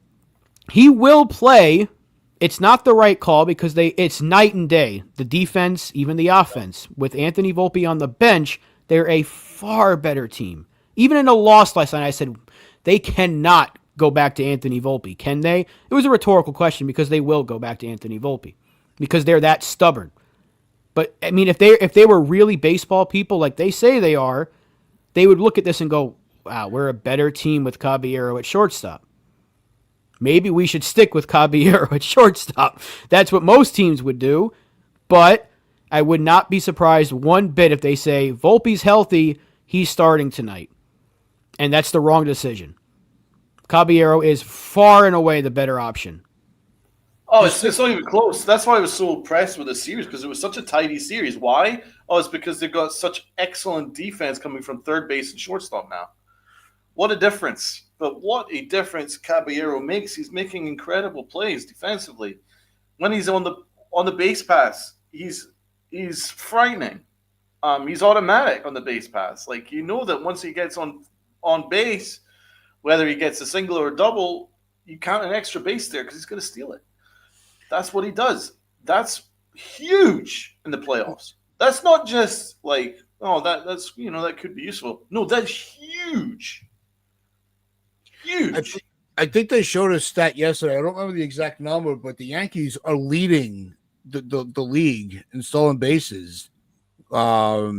he will play. It's not the right call because it's night and day. The defense, even the offense. With Anthony Volpe on the bench, they're a far better team. Even in a loss last night, I said they cannot go back to Anthony Volpe, can they? It was a rhetorical question because they will go back to Anthony Volpe because they're that stubborn. But I mean, if they were really baseball people like they say they are, they would look at this and go, "Wow, we're a better team with Caballero at shortstop. Maybe we should stick with Caballero at shortstop." That's what most teams would do. But I would not be surprised one bit if they say Volpe's healthy, he's starting tonight, and that's the wrong decision. Caballero is far and away the better option.
Oh, it's not even close. That's why I was so impressed with the series because it was such a tidy series. Why? Oh, it's because they've got such excellent defense coming from third base and shortstop now. What a difference. But what a difference Caballero makes. He's making incredible plays defensively. When he's on the base pass, he's frightening. He's automatic on the base pass. Like, you know that once he gets on base, whether he gets a single or a double, you count an extra base there because he's going to steal it. That's what he does. That's huge in the playoffs. That's not just like, oh, that's that could be useful. No, that's huge. Huge.
I think they showed a stat yesterday. I don't remember the exact number, but the Yankees are leading the league in stolen bases. I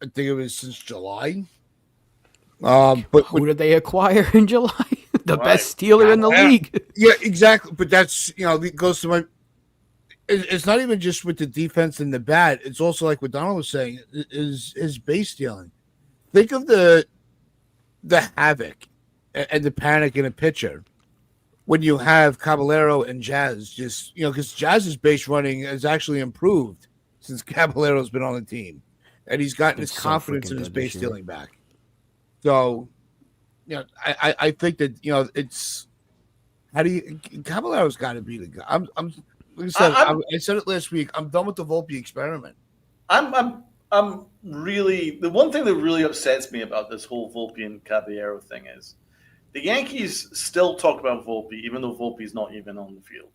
think it was since July. But
Who did they acquire in July? The
Right.
best stealer in the league.
yeah, exactly. But that's it goes to my. It's not even just with the defense and the bat. It's also like what Donald was saying is base stealing. Think of the havoc and the panic in a pitcher when you have Caballero and Jazz just because Jazz's base running has actually improved since Caballero's been on the team, and he's gotten his confidence in his base stealing back. So, I think that it's how do you Caballero's got to be the guy. I'm like I said it last week. I'm done with the Volpe experiment.
I'm really the one thing that really upsets me about this whole Volpe and Caballero thing is the Yankees still talk about Volpe even though Volpe's not even on the field.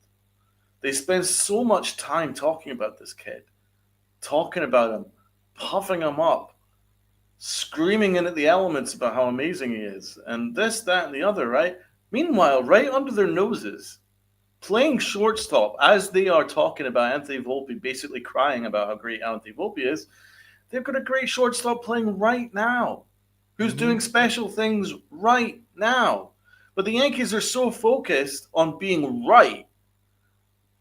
They spend so much time talking about this kid, talking about him, puffing him up, screaming into the elements about how amazing he is, and this, that, and the other, right? Meanwhile, right under their noses, playing shortstop as they are talking about Anthony Volpe, basically crying about how great Anthony Volpe is, they've got a great shortstop playing right now who's doing special things right now. But the Yankees are so focused on being right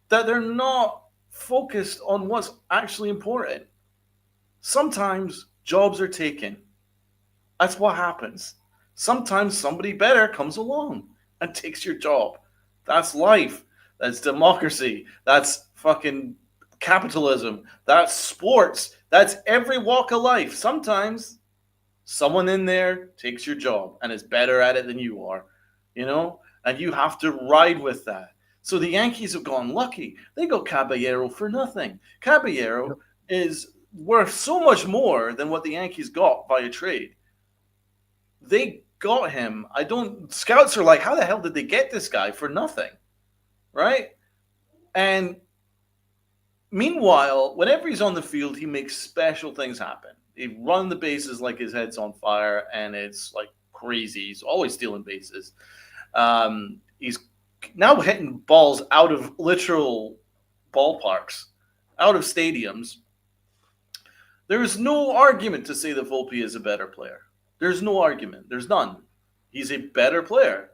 that they're not focused on what's actually important. Sometimes jobs are taken. That's what happens. Sometimes somebody better comes along and takes your job. That's life. That's democracy. That's fucking capitalism. That's sports. That's every walk of life. Sometimes someone in there takes your job and is better at it than you are, and you have to ride with that. So the Yankees have gone lucky. They got Caballero for nothing. Caballero is worth so much more than what the Yankees got via trade. They got him. Scouts are like, how the hell did they get this guy for nothing? Right? And meanwhile, whenever he's on the field, he makes special things happen. He run the bases like his head's on fire, and it's like crazy. He's always stealing bases. He's now hitting balls out of literal ballparks, out of stadiums. There is no argument to say that Volpe is a better player. There's no argument. There's none. He's a better player.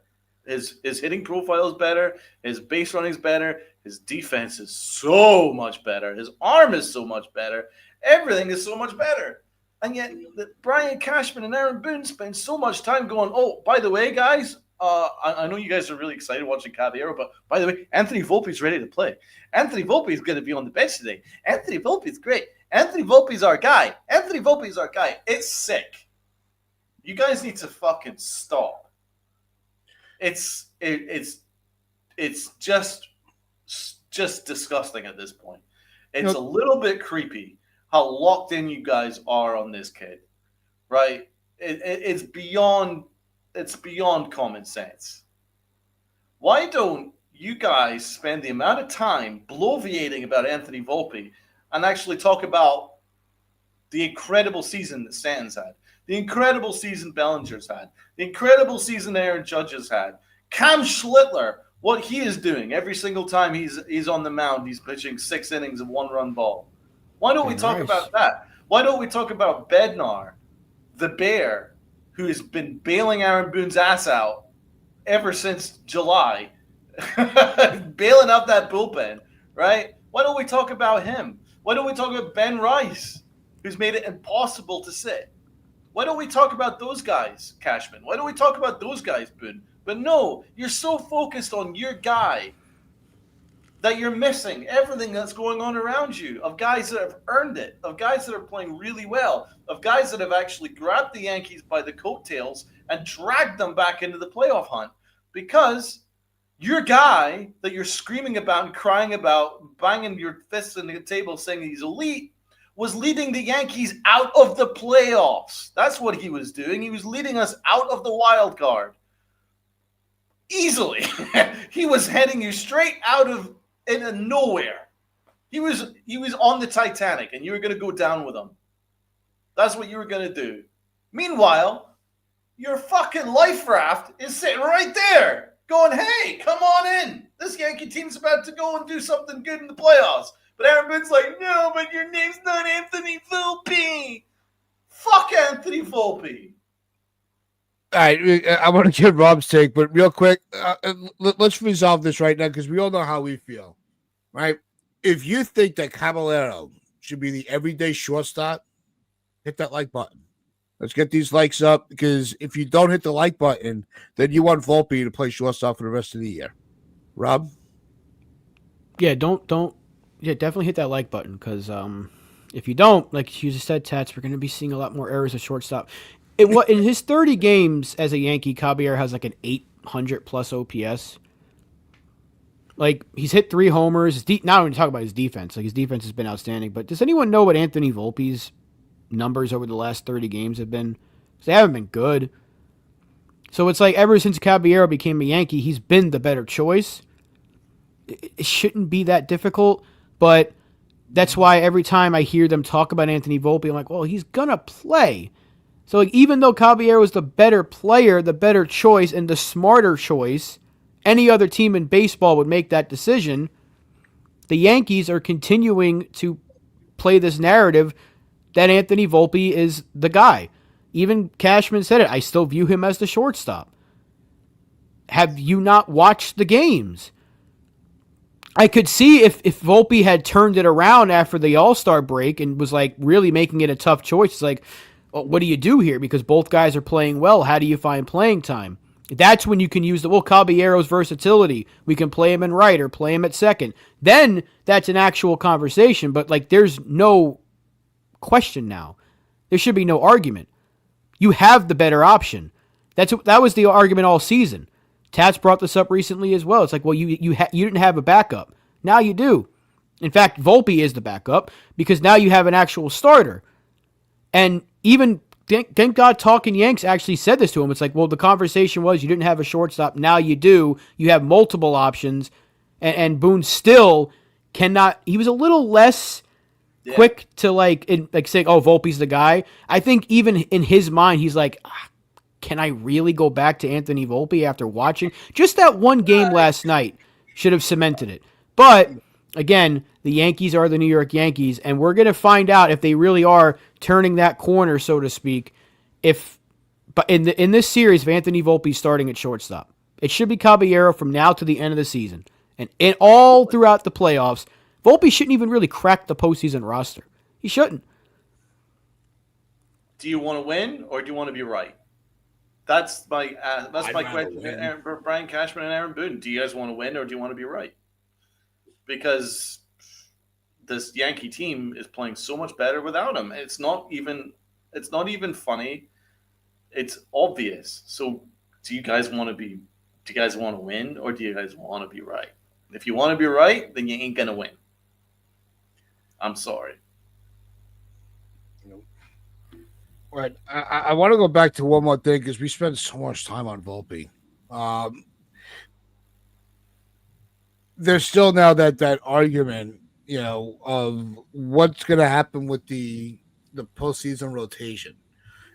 His hitting profile is better. His base running is better. His defense is so much better. His arm is so much better. Everything is so much better. And yet, Brian Cashman and Aaron Boone spend so much time going, oh, by the way, guys, I know you guys are really excited watching Caballero, but by the way, Anthony Volpe's ready to play. Anthony Volpe is going to be on the bench today. Anthony Volpe's great. Anthony Volpe's our guy. Anthony Volpe's our guy. It's sick. You guys need to fucking stop. It's just disgusting at this point. It's a little bit creepy how locked in you guys are on this kid, right? It's beyond common sense. Why don't you guys spend the amount of time bloviating about Anthony Volpe and actually talk about the incredible season that Stanton's had, the incredible season Bellinger's had, the incredible season Aaron Judge has had, Cam Schlittler, what he is doing every single time he's on the mound, he's pitching 6 innings of 1-run ball. Why don't we talk about that? Why don't we talk about Bednar, the Bear, who has been bailing Aaron Boone's ass out ever since July, bailing out that bullpen, right? Why don't we talk about him? Why don't we talk about Ben Rice, who's made it impossible to sit? Why don't we talk about those guys, Cashman? Why don't we talk about those guys, Boone? But no, you're so focused on your guy that you're missing everything that's going on around you, of guys that have earned it, of guys that are playing really well, of guys that have actually grabbed the Yankees by the coattails and dragged them back into the playoff hunt. Because your guy that you're screaming about and crying about, banging your fists in the table saying he's elite, was leading the Yankees out of the playoffs. That's what he was doing. He was leading us out of the wild card. Easily. He was heading you straight out of into nowhere. He was on the Titanic and you were going to go down with him. That's what you were going to do. Meanwhile, your fucking life raft is sitting right there. going, hey, come on in. This Yankee team's about to go and do something good in the playoffs. But Aaron Boone's like, no, but your name's not Anthony Volpe. Fuck Anthony Volpe.
All right, I want to get Rob's take, but real quick, let's resolve this right now because we all know how we feel, right? If you think that Caballero should be the everyday shortstop, hit that like button. Let's get these likes up because if you don't hit the like button, then you want Volpe to play shortstop for the rest of the year. Rob?
Yeah, definitely hit that like button because if you don't, like you just said, Tats, we're going to be seeing a lot more errors at shortstop. In his 30 games as a Yankee, Caballero has like an 800 plus OPS. Like he's hit 3 homers. Now when you talk about his defense, like his defense has been outstanding. But does anyone know what Anthony Volpe's numbers over the last 30 games have been? 'Cause they haven't been good. So it's like ever since Caballero became a Yankee, he's been the better choice. It shouldn't be that difficult, but that's why every time I hear them talk about Anthony Volpe, I'm like, well, he's gonna play. So like, even though Caballero is the better player, the better choice, and the smarter choice, any other team in baseball would make that decision. The Yankees are continuing to play this narrative that Anthony Volpe is the guy. Even Cashman said it. I still view him as the shortstop. Have you not watched the games? I could see if Volpe had turned it around after the All-Star break and was like really making it a tough choice. It's like, well, what do you do here? Because both guys are playing well. How do you find playing time? That's when you can use Caballero's versatility. We can play him in right or play him at second. Then that's an actual conversation. But like, there's no question now. There should be no argument. You have the better option. That was the argument all season. Tats brought this up recently as well. It's like, well, you didn't have a backup. Now you do. In fact, Volpe is the backup because now you have an actual starter. And even, thank God, Talking Yanks actually said this to him. It's like, well, the conversation was you didn't have a shortstop. Now you do. You have multiple options. And Boone still cannot. He was a little less quick to say, oh, Volpe's the guy. I think even in his mind, he's like, can I really go back to Anthony Volpe after watching? Just that one game last night should have cemented it. But, again, the Yankees are the New York Yankees, and we're going to find out if they really are turning that corner, so to speak, but in this series, if Anthony Volpe's starting at shortstop. It should be Caballero from now to the end of the season. And all throughout the playoffs, Volpe shouldn't even really crack the postseason roster. He shouldn't.
Do you want to win or do you want to be right? That's my question to Brian Cashman and Aaron Boone. Do you guys want to win or do you want to be right? Because this Yankee team is playing so much better without him. It's not even funny. It's obvious. So do you guys want to win or do you guys want to be right? If you want to be right, then you ain't gonna win. I'm sorry.
Right. I want to go back to one more thing because we spent so much time on Volpe. There's still now that argument, of what's going to happen with the postseason rotation,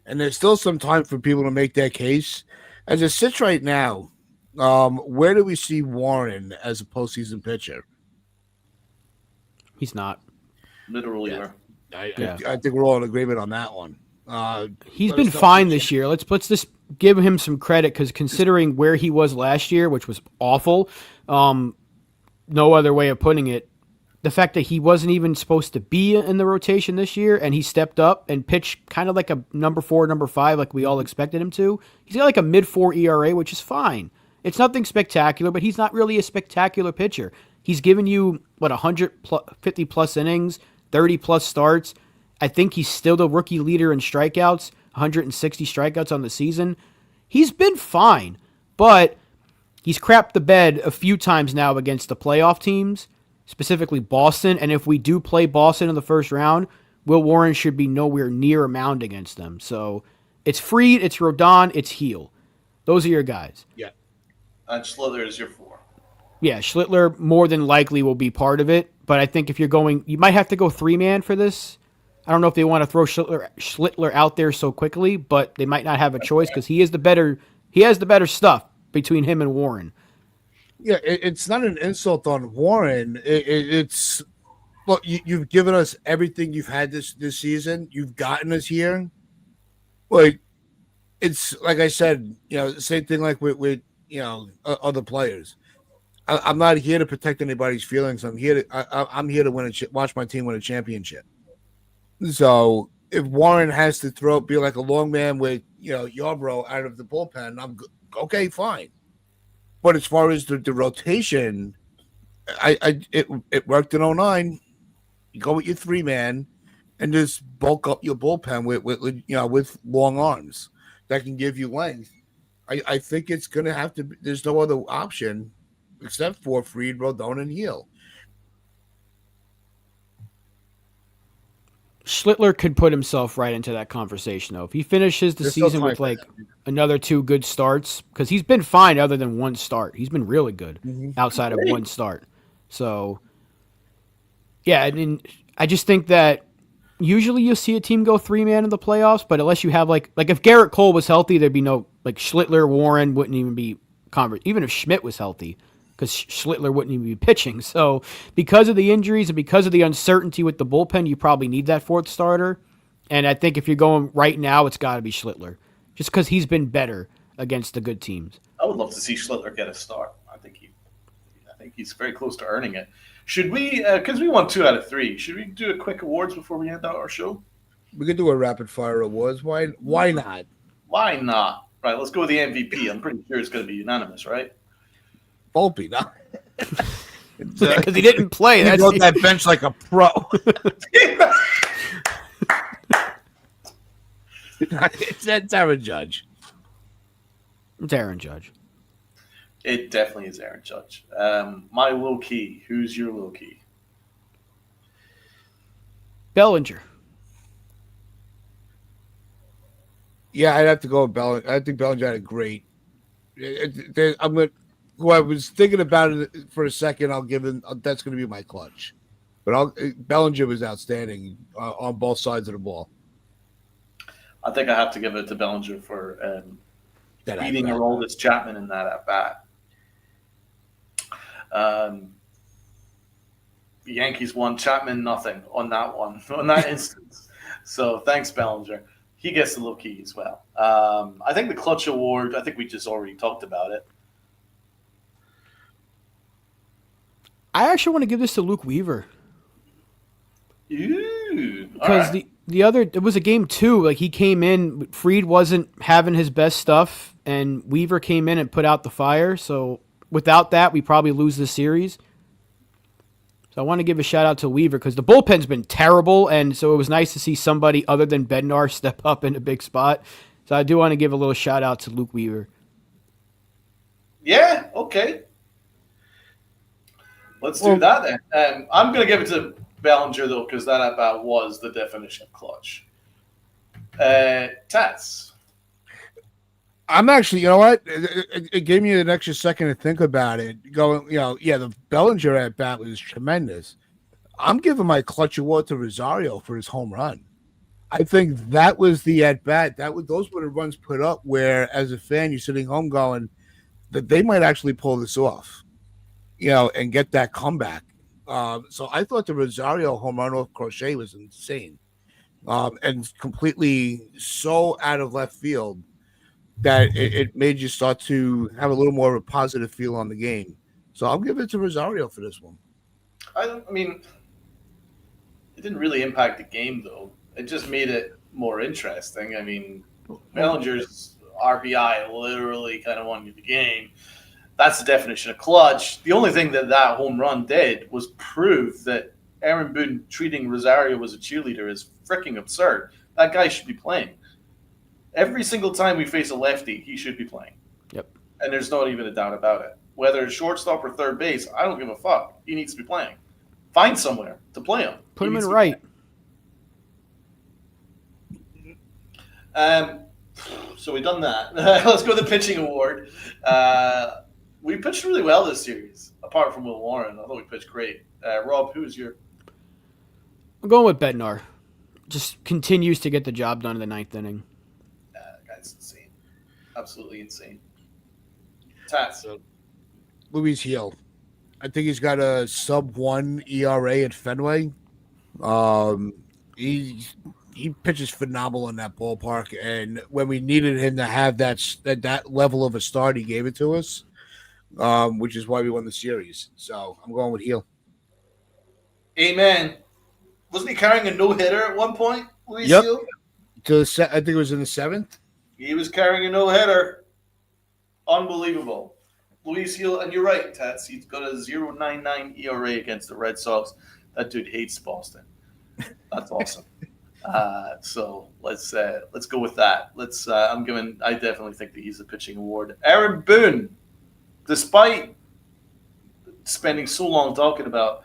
and there's still some time for people to make their case. As it sits right now, where do we see Warren as a postseason pitcher?
He's not.
Literally,
I think we're all in agreement on that one.
He's been fine this year. Let's just give him some credit because considering where he was last year, which was awful, no other way of putting it, the fact that he wasn't even supposed to be in the rotation this year and he stepped up and pitched kind of like a number 4, number 5 like we all expected him to. He's got like a mid-4 ERA, which is fine. It's nothing spectacular, but he's not really a spectacular pitcher. He's given you, 150-plus innings, 30-plus starts. I think he's still the rookie leader in strikeouts, 160 strikeouts on the season. He's been fine, but he's crapped the bed a few times now against the playoff teams, specifically Boston. And if we do play Boston in the first round, Will Warren should be nowhere near a mound against them. So it's Fried, it's Rodon, it's Heel. Those are your guys.
Yeah.
And Schlittler is your 4.
Yeah, Schlittler more than likely will be part of it. But I think if you're going, you might have to go 3-man for this. I don't know if they want to throw Schlittler out there so quickly, but they might not have a choice because he has the better stuff between him and Warren.
Yeah, it's not an insult on Warren. It's look, you've given us everything you've had this season. You've gotten us here. Like it's like I said, same thing like with other players. I'm not here to protect anybody's feelings. I'm here to watch my team win a championship. So if Warren has to be like a long man with Yarbrough out of the bullpen, I'm okay, fine. But as far as the rotation, it worked in '09. You go with your 3-man and just bulk up your bullpen with long arms that can give you length. I think it's going to have to be, there's no other option except for Fried, Rodon, and Heel.
Schlittler could put himself right into that conversation, though. If he finishes the season with like another 2 good starts, because he's been fine other than one start. He's been really good outside of one start. So, yeah, I mean, I just think that usually you'll see a team go 3-man in the playoffs, but unless you have like if Garrett Cole was healthy, there'd be no like Schlittler, Warren wouldn't even be even if Schmidt was healthy, because Schlittler wouldn't even be pitching. So because of the injuries and because of the uncertainty with the bullpen, you probably need that 4th starter. And I think if you're going right now, it's got to be Schlittler, just because he's been better against the good teams.
I would love to see Schlittler get a start. I think he's very close to earning it. Should we, because we won 2 out of 3, should we do a quick awards before we end out our show?
We could do a rapid fire awards. Why not?
Why not? Right, let's go with the MVP. I'm pretty sure it's going to be unanimous, right?
Volpe, no.
Because he didn't play.
He rode that bench like a pro. It's Aaron Judge.
It's Aaron Judge.
It definitely is Aaron Judge. My low key. Who's your low key?
Bellinger.
Yeah, I'd have to go with Bellinger. I think Bellinger had a great. I'm going. Who I was thinking about it for a second. I'll give him. That's going to be my clutch. But Bellinger was outstanding on both sides of the ball.
I think I have to give it to Bellinger for beating Aroldis Chapman in that at bat. The Yankees won, Chapman nothing on that instance. So thanks, Bellinger. He gets the low key as well. I think the clutch award, I think we just already talked about it.
I actually want to give this to Luke Weaver.
Ooh,
because the other, it was a game 2. Like, he came in, Fried wasn't having his best stuff, and Weaver came in and put out the fire. So without that, we probably lose the series. So I want to give a shout out to Weaver because the bullpen's been terrible, and so it was nice to see somebody other than Bednar step up in a big spot. So I do want to give a little shout out to Luke Weaver.
Yeah, okay. Let's do that then. I'm going to give it to Bellinger, though, because that at-bat was the definition of clutch. Tats.
I'm actually, you know what? It gave me an extra second to think about it. Going, the Bellinger at-bat was tremendous. I'm giving my clutch award to Rosario for his home run. I think that was the at-bat. Those were the runs put up where, as a fan, you're sitting home going that they might actually pull this off, and get that comeback. So I thought the Rosario home run off Crochet was insane, and completely so out of left field that it made you start to have a little more of a positive feel on the game. So I'll give it to Rosario for this one.
I mean, it didn't really impact the game, though. It just made it more interesting. I mean, Bellinger's RBI literally kind of won you the game. That's the definition of clutch. The only thing that home run did was prove that Aaron Boone treating Rosario as a cheerleader is freaking absurd. That guy should be playing. Every single time we face a lefty, he should be playing.
Yep. And
there's not even a doubt about it. Whether it's shortstop or third base, I don't give a fuck. He needs to be playing. Find somewhere to play him.
Put him in right.
So we've done that. Let's go to the pitching award. We pitched really well this series, apart from Will Warren. I thought we pitched great. Rob, who's your...
I'm going with Bednar. Just continues to get the job done in the 9th inning.
That guy's insane. Absolutely insane. Tats.
Luis Heel. I think he's got a sub-1 ERA at Fenway. Um, he he pitches phenomenal in that ballpark, and when we needed him to have that level of a start, he gave it to us, which is why we won the series. So I'm going with Heel.
Amen. Wasn't he carrying a no-hitter at one point, Luis
Yep.
Seal?
I think it was in the 7th.
He was carrying a no-hitter. Unbelievable. Luis Heel, and you're right, Tats. He's got a 0.99 ERA against the Red Sox. That dude hates Boston. That's awesome. So let's go with that. I definitely think that he's a pitching award. Aaron Boone, despite spending so long talking about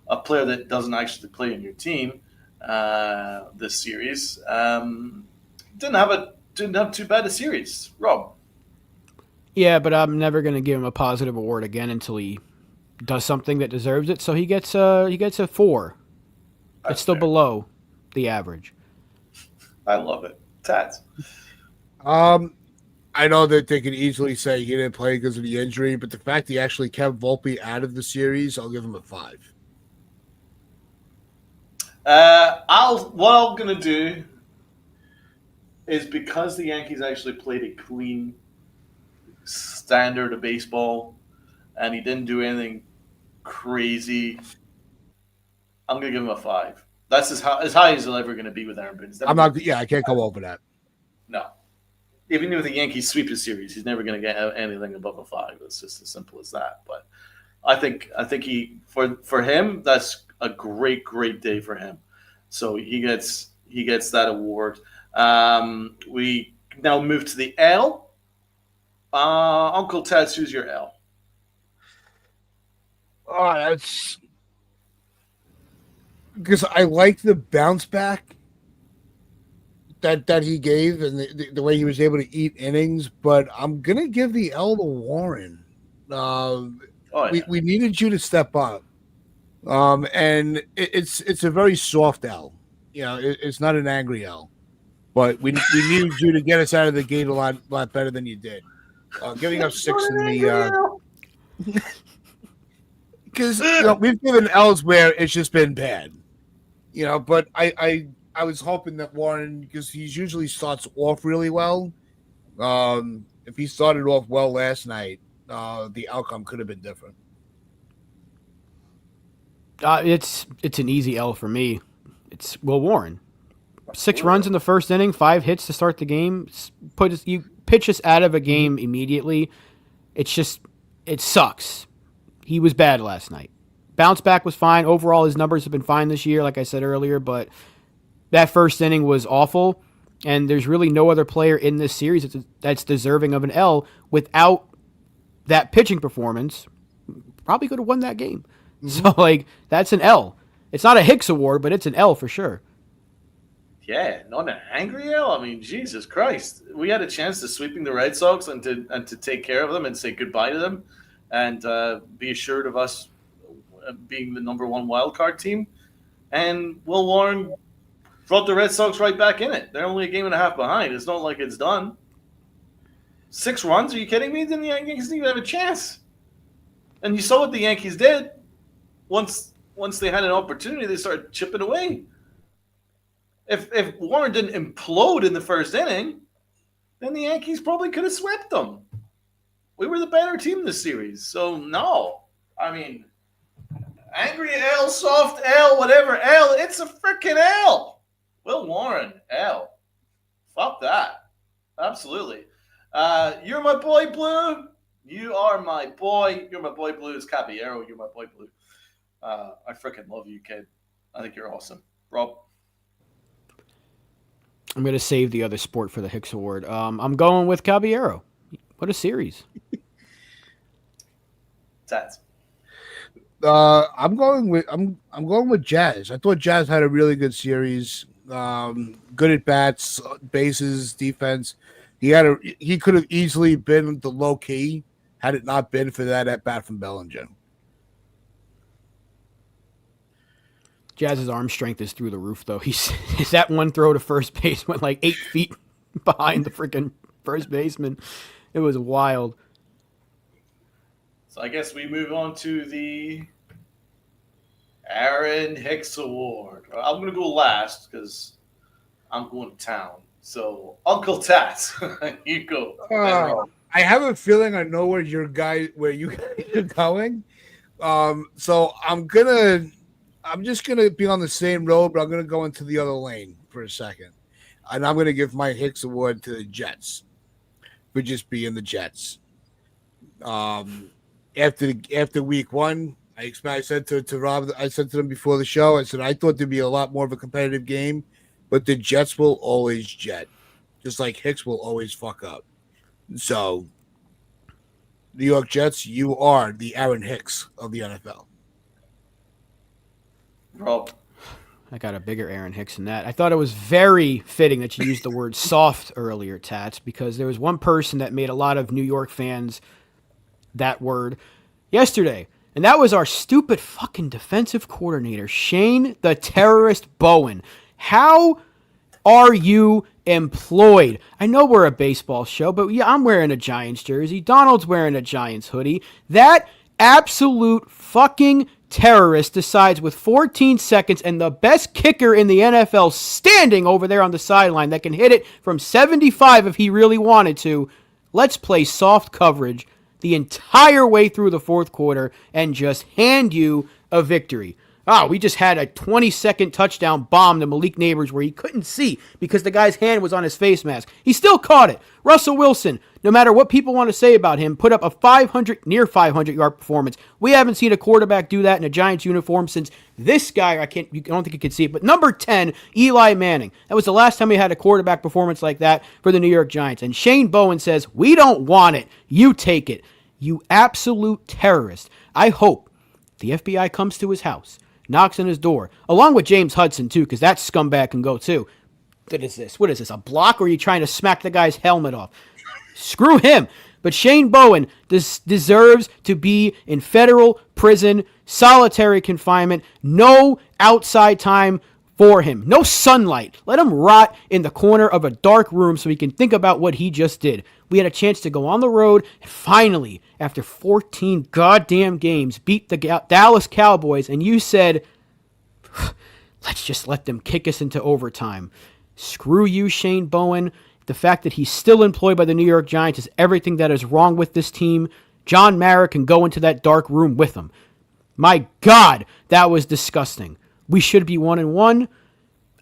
a player that doesn't actually play in your team this series, didn't have too bad a series. Rob.
Yeah, but I'm never going to give him a positive award again until he does something that deserves it. So he gets a 4. It's still
fair.
below the average.
I love it. Tats.
I know that they could easily say he didn't play because of the injury, but the fact he actually kept Volpe out of the series, I'll give him a 5.
What I'm gonna do is, because the Yankees actually played a clean standard of baseball, and he didn't do anything crazy, I'm gonna give him a 5. That's as high as he'll ever gonna be with Aaron Boone.
I can't go over that.
No. Even if the Yankees sweep a series, he's never gonna get anything above a 5. It's just as simple as that. But I think he for him, that's a great day for him. So he gets that award. We now move to the L. Uncle Ted, who's your L?
Oh, that's because I like the bounce back that he gave and the way he was able to eat innings, but I'm gonna give the L to Warren. We needed you to step up, and it's a very soft L. It's not an angry L, but we needed you to get us out of the gate a lot better than you did. Giving up 6 in the because we've given L's where it's just been bad, But I was hoping that Warren, because he usually starts off really well. If he started off well last night, the outcome could have been different.
It's an easy L for me. It's Will Warren. 6 runs in the first inning, 5 hits to start the game. You pitch us out of a game immediately. It sucks. He was bad last night. Bounce back was fine. Overall, his numbers have been fine this year, like I said earlier, but that first inning was awful, and there's really no other player in this series that's deserving of an L. Without that pitching performance, probably could have won that game. So, that's an L. It's not a Hicks award, but it's an L for sure.
Yeah, not an angry L. I mean, Jesus Christ. We had a chance to sweeping the Red Sox and to take care of them and say goodbye to them and be assured of us being the number 1 wild card team. And Will Warren brought the Red Sox right back in it. They're only a game and a half behind. It's not like it's done. 6 runs? Are you kidding me? Then the Yankees didn't even have a chance. And you saw what the Yankees did. Once they had an opportunity, they started chipping away. If Warren didn't implode in the first inning, then the Yankees probably could have swept them. We were the better team this series. So, no. I mean, angry L, soft L, whatever L, it's a freaking L. Will Warren, L. Fuck that. Absolutely. You're my boy, Blue. You are my boy. You're my boy, Blue. It's Caballero. You're my boy, Blue. I freaking love you, kid. I think you're awesome. Rob?
I'm going to save the other sport for the Hicks Award. I'm going with Caballero. What a series.
Tats.
I'm going with Jazz. I thought Jazz had a really good series. Good at bats, bases, defense. He could have easily been the low key had it not been for that at bat from Bellinger.
Jazz's arm strength is through the roof, though. That one throw to first base went 8 feet behind the freaking first baseman. It was wild.
So I guess we move on to the Aaron Hicks Award. I'm going to go last because I'm going to town. So Uncle Tat, you go.
I have a feeling I know where you guys are going. So I'm just gonna be on the same road, but I'm gonna go into the other lane for a second, and I'm gonna give my Hicks Award to the Jets for just being the Jets. After week one, I said to Rob, I said to them before the show, I said I thought there'd be a lot more of a competitive game, but the Jets will always jet, just like Hicks will always fuck up. So, New York Jets, you are the Aaron Hicks of the NFL.
Rob.
I got a bigger Aaron Hicks than that. I thought it was very fitting that you used the word soft earlier, Tats, because there was one person that made a lot of New York fans that word yesterday, and that was our stupid fucking defensive coordinator, Shane the Terrorist Bowen. How are you employed? I know we're a baseball show, but yeah, I'm wearing a Giants jersey. Donald's wearing a Giants hoodie. That absolute fucking terrorist decides with 14 seconds and the best kicker in the NFL standing over there on the sideline that can hit it from 75 if he really wanted to. Let's play soft coverage the entire way through the fourth quarter and just hand you a victory. We just had a 20-second touchdown bomb to Malik Neighbors where he couldn't see because the guy's hand was on his face mask. He still caught it. Russell Wilson, no matter what people want to say about him, put up a near 500-yard performance. We haven't seen a quarterback do that in a Giants uniform since this guy, I don't think you can see it, but number 10, Eli Manning. That was the last time we had a quarterback performance like that for the New York Giants. And Shane Bowen says, we don't want it. You take it. You absolute terrorist. I hope the FBI comes to his house, knocks on his door, along with James Hudson, too, because that scumbag can go, too. What is this, a block, or are you trying to smack the guy's helmet off? Screw him. But Shane Bowen deserves to be in federal prison, solitary confinement, no outside time for him. No sunlight. Let him rot in the corner of a dark room so he can think about what he just did. We had a chance to go on the road and finally, after 14 goddamn games, beat the Dallas Cowboys, and you said, let's just let them kick us into overtime. Screw you, Shane Bowen. The fact that he's still employed by the New York Giants is everything that is wrong with this team. John Mara can go into that dark room with him. My God, that was disgusting. We should be 1-1.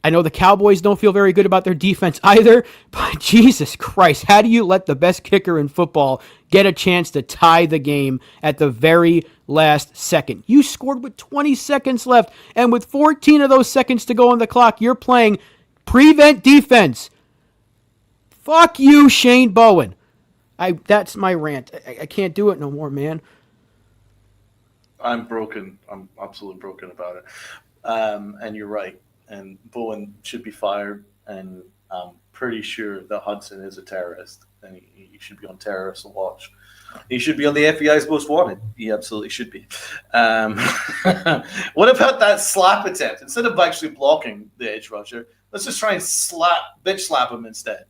I know the Cowboys don't feel very good about their defense either, but Jesus Christ, how do you let the best kicker in football get a chance to tie the game at the very last second? You scored with 20 seconds left, and with 14 of those seconds to go on the clock, you're playing prevent defense. Fuck you, Shane Bowen. That's my rant. I can't do it no more, man.
I'm broken. I'm absolutely broken about it. And you're right. And Bowen should be fired. And I'm pretty sure that Hudson is a terrorist. And he should be on terrorist watch. He should be on the FBI's most wanted. He absolutely should be. What about that slap attempt? Instead of actually blocking the edge rusher, let's just try and bitch slap him instead.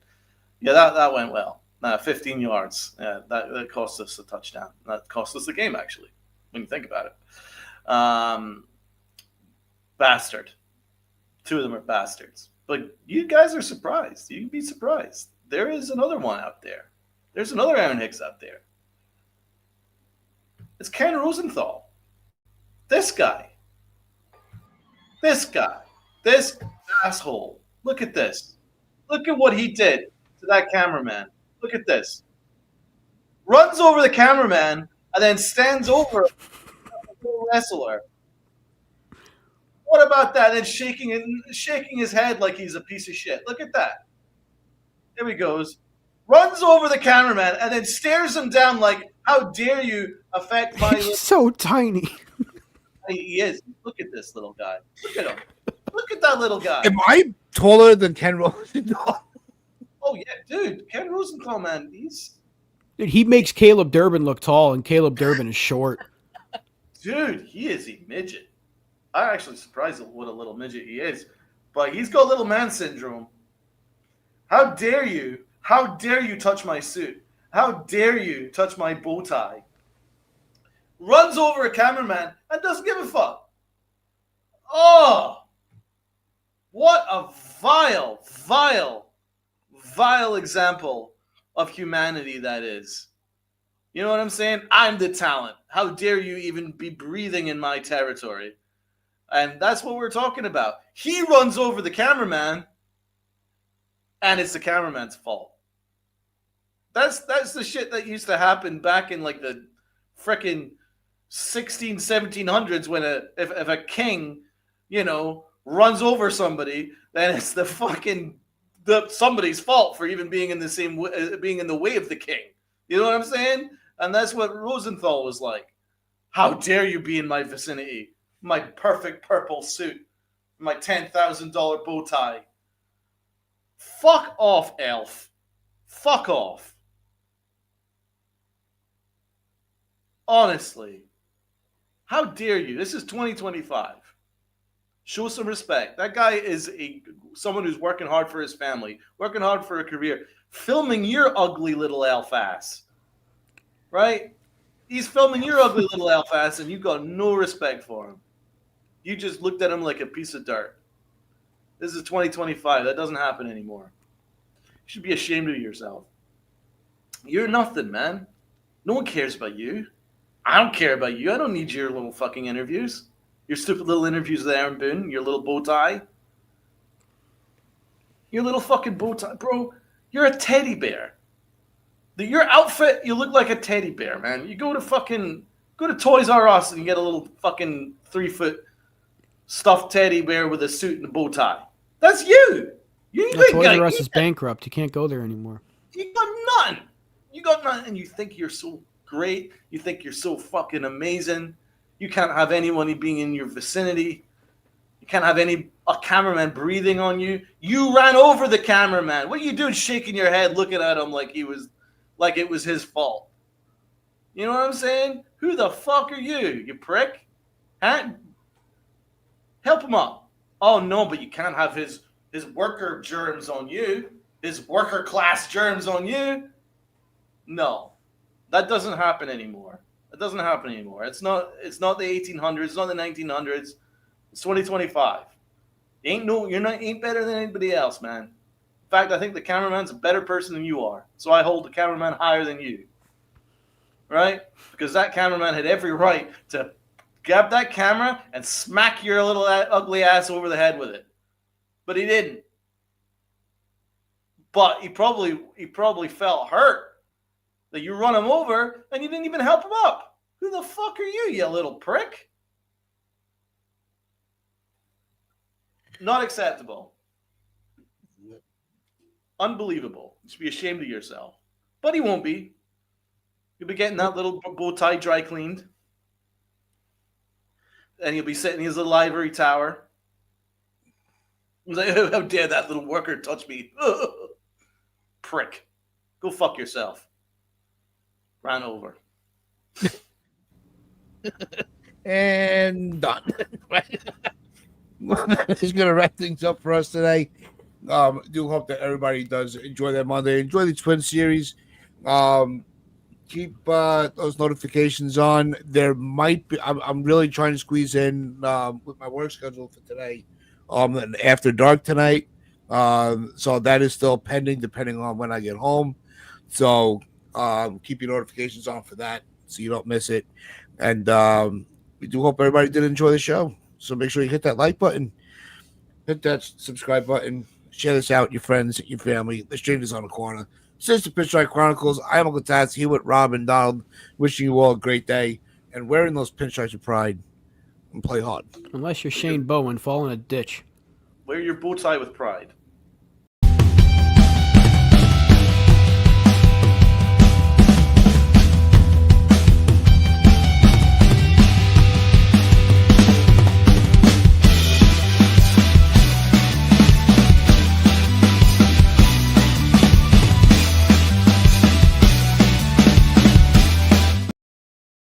Yeah, that went well. 15 yards. That cost us a touchdown. That cost us the game, actually, when you think about it. Bastard. Two of them are bastards. But you guys are surprised. You can be surprised. There is another one out there. There's another Aaron Hicks out there. It's Ken Rosenthal. This guy. This asshole. Look at this. Look at what he did to that cameraman. Look at this. Runs over the cameraman and then stands over the wrestler. What about that? And shaking his head like he's a piece of shit. Look at that. There he goes. Runs over the cameraman and then stares him down like, how dare you affect my...
He's so tiny.
He is. Look at this little guy. Look at him. Look at that little guy.
Am I taller than Ken Rosenthal?
Oh, yeah, dude. Ken Rosenthal, man.
Dude, he makes Caleb Durbin look tall, and Caleb Durbin is short.
Dude, he is a midget. I'm actually surprised at what a little midget he is. But he's got little man syndrome. How dare you? How dare you touch my suit? How dare you touch my bow tie? runs over a cameraman and doesn't give a fuck. Oh, what a vile, vile, vile example of humanity that is. You know what I'm saying? I'm the talent. How dare you even be breathing in my territory? And that's what we're talking about. He runs over the cameraman, and it's the cameraman's fault. That's the shit that used to happen back in like the frickin' 1700s when if a king, runs over somebody, then it's somebody's fault for even being in the way of the king. You know what I'm saying? And that's what Rosenthal was like. How dare you be in my vicinity? My perfect purple suit, my $10,000 bow tie. Fuck off, elf. Fuck off. Honestly. How dare you? This is 2025. Show some respect. That guy is someone who's working hard for his family, working hard for a career, filming your ugly little elf ass. Right? He's filming your ugly little elf ass, and you got no respect for him. You just looked at him like a piece of dirt. This is 2025. That doesn't happen anymore. You should be ashamed of yourself. You're nothing, man. No one cares about you. I don't care about you. I don't need your little fucking interviews. Your stupid little interviews with Aaron Boone. Your little bow tie. Your little fucking bow tie. Bro, you're a teddy bear. Your outfit, you look like a teddy bear, man. You go to Toys R Us and you get a little fucking 3-foot stuffed teddy bear with a suit and a bow tie. That's you.
Toys R Us is bankrupt. You can't go there anymore.
You got none. And you think you're so great. You think you're so fucking amazing. You can't have anyone being in your vicinity. You can't have a cameraman breathing on you. You ran over the cameraman. What are you doing shaking your head looking at him like it was his fault? You know what I'm saying? Who the fuck are you prick? Huh? Help him up. Oh, no, but you can't have his worker germs on you. His worker class germs on you. No, that doesn't happen anymore. It doesn't happen anymore. It's not the 1800s. It's not the 1900s. It's 2025. Ain't better than anybody else, man. In fact, I think the cameraman's a better person than you are. So I hold the cameraman higher than you. Right? Because that cameraman had every right to grab that camera and smack your little ugly ass over the head with it. But he didn't. But he probably felt hurt that you run him over and you didn't even help him up. Who the fuck are you little prick? Not acceptable. Unbelievable. You should be ashamed of yourself. But he won't be. You'll be getting that little bow tie dry cleaned. And you'll be sitting in his little ivory tower. He's like, how dare that little worker touch me? Prick. Go fuck yourself. Ran over.
And done. He's going to wrap things up for us today. Do hope that everybody does enjoy their Monday. Enjoy the Twin series. Keep those notifications on. There might be. I'm really trying to squeeze in with my work schedule for today. After dark tonight. So that is still pending, depending on when I get home. So keep your notifications on for that, so you don't miss it. And we do hope everybody did enjoy the show. So make sure you hit that like button, hit that subscribe button, share this out with your friends, your family, the strangers on the corner. Since the Pinstripe Chronicles, I am Uncle Taz here with Rob and Donald, wishing you all a great day and wearing those pinstripes with pride and play hard.
Unless you're Shane Bowen, fall in a ditch.
Wear your bow tie with pride.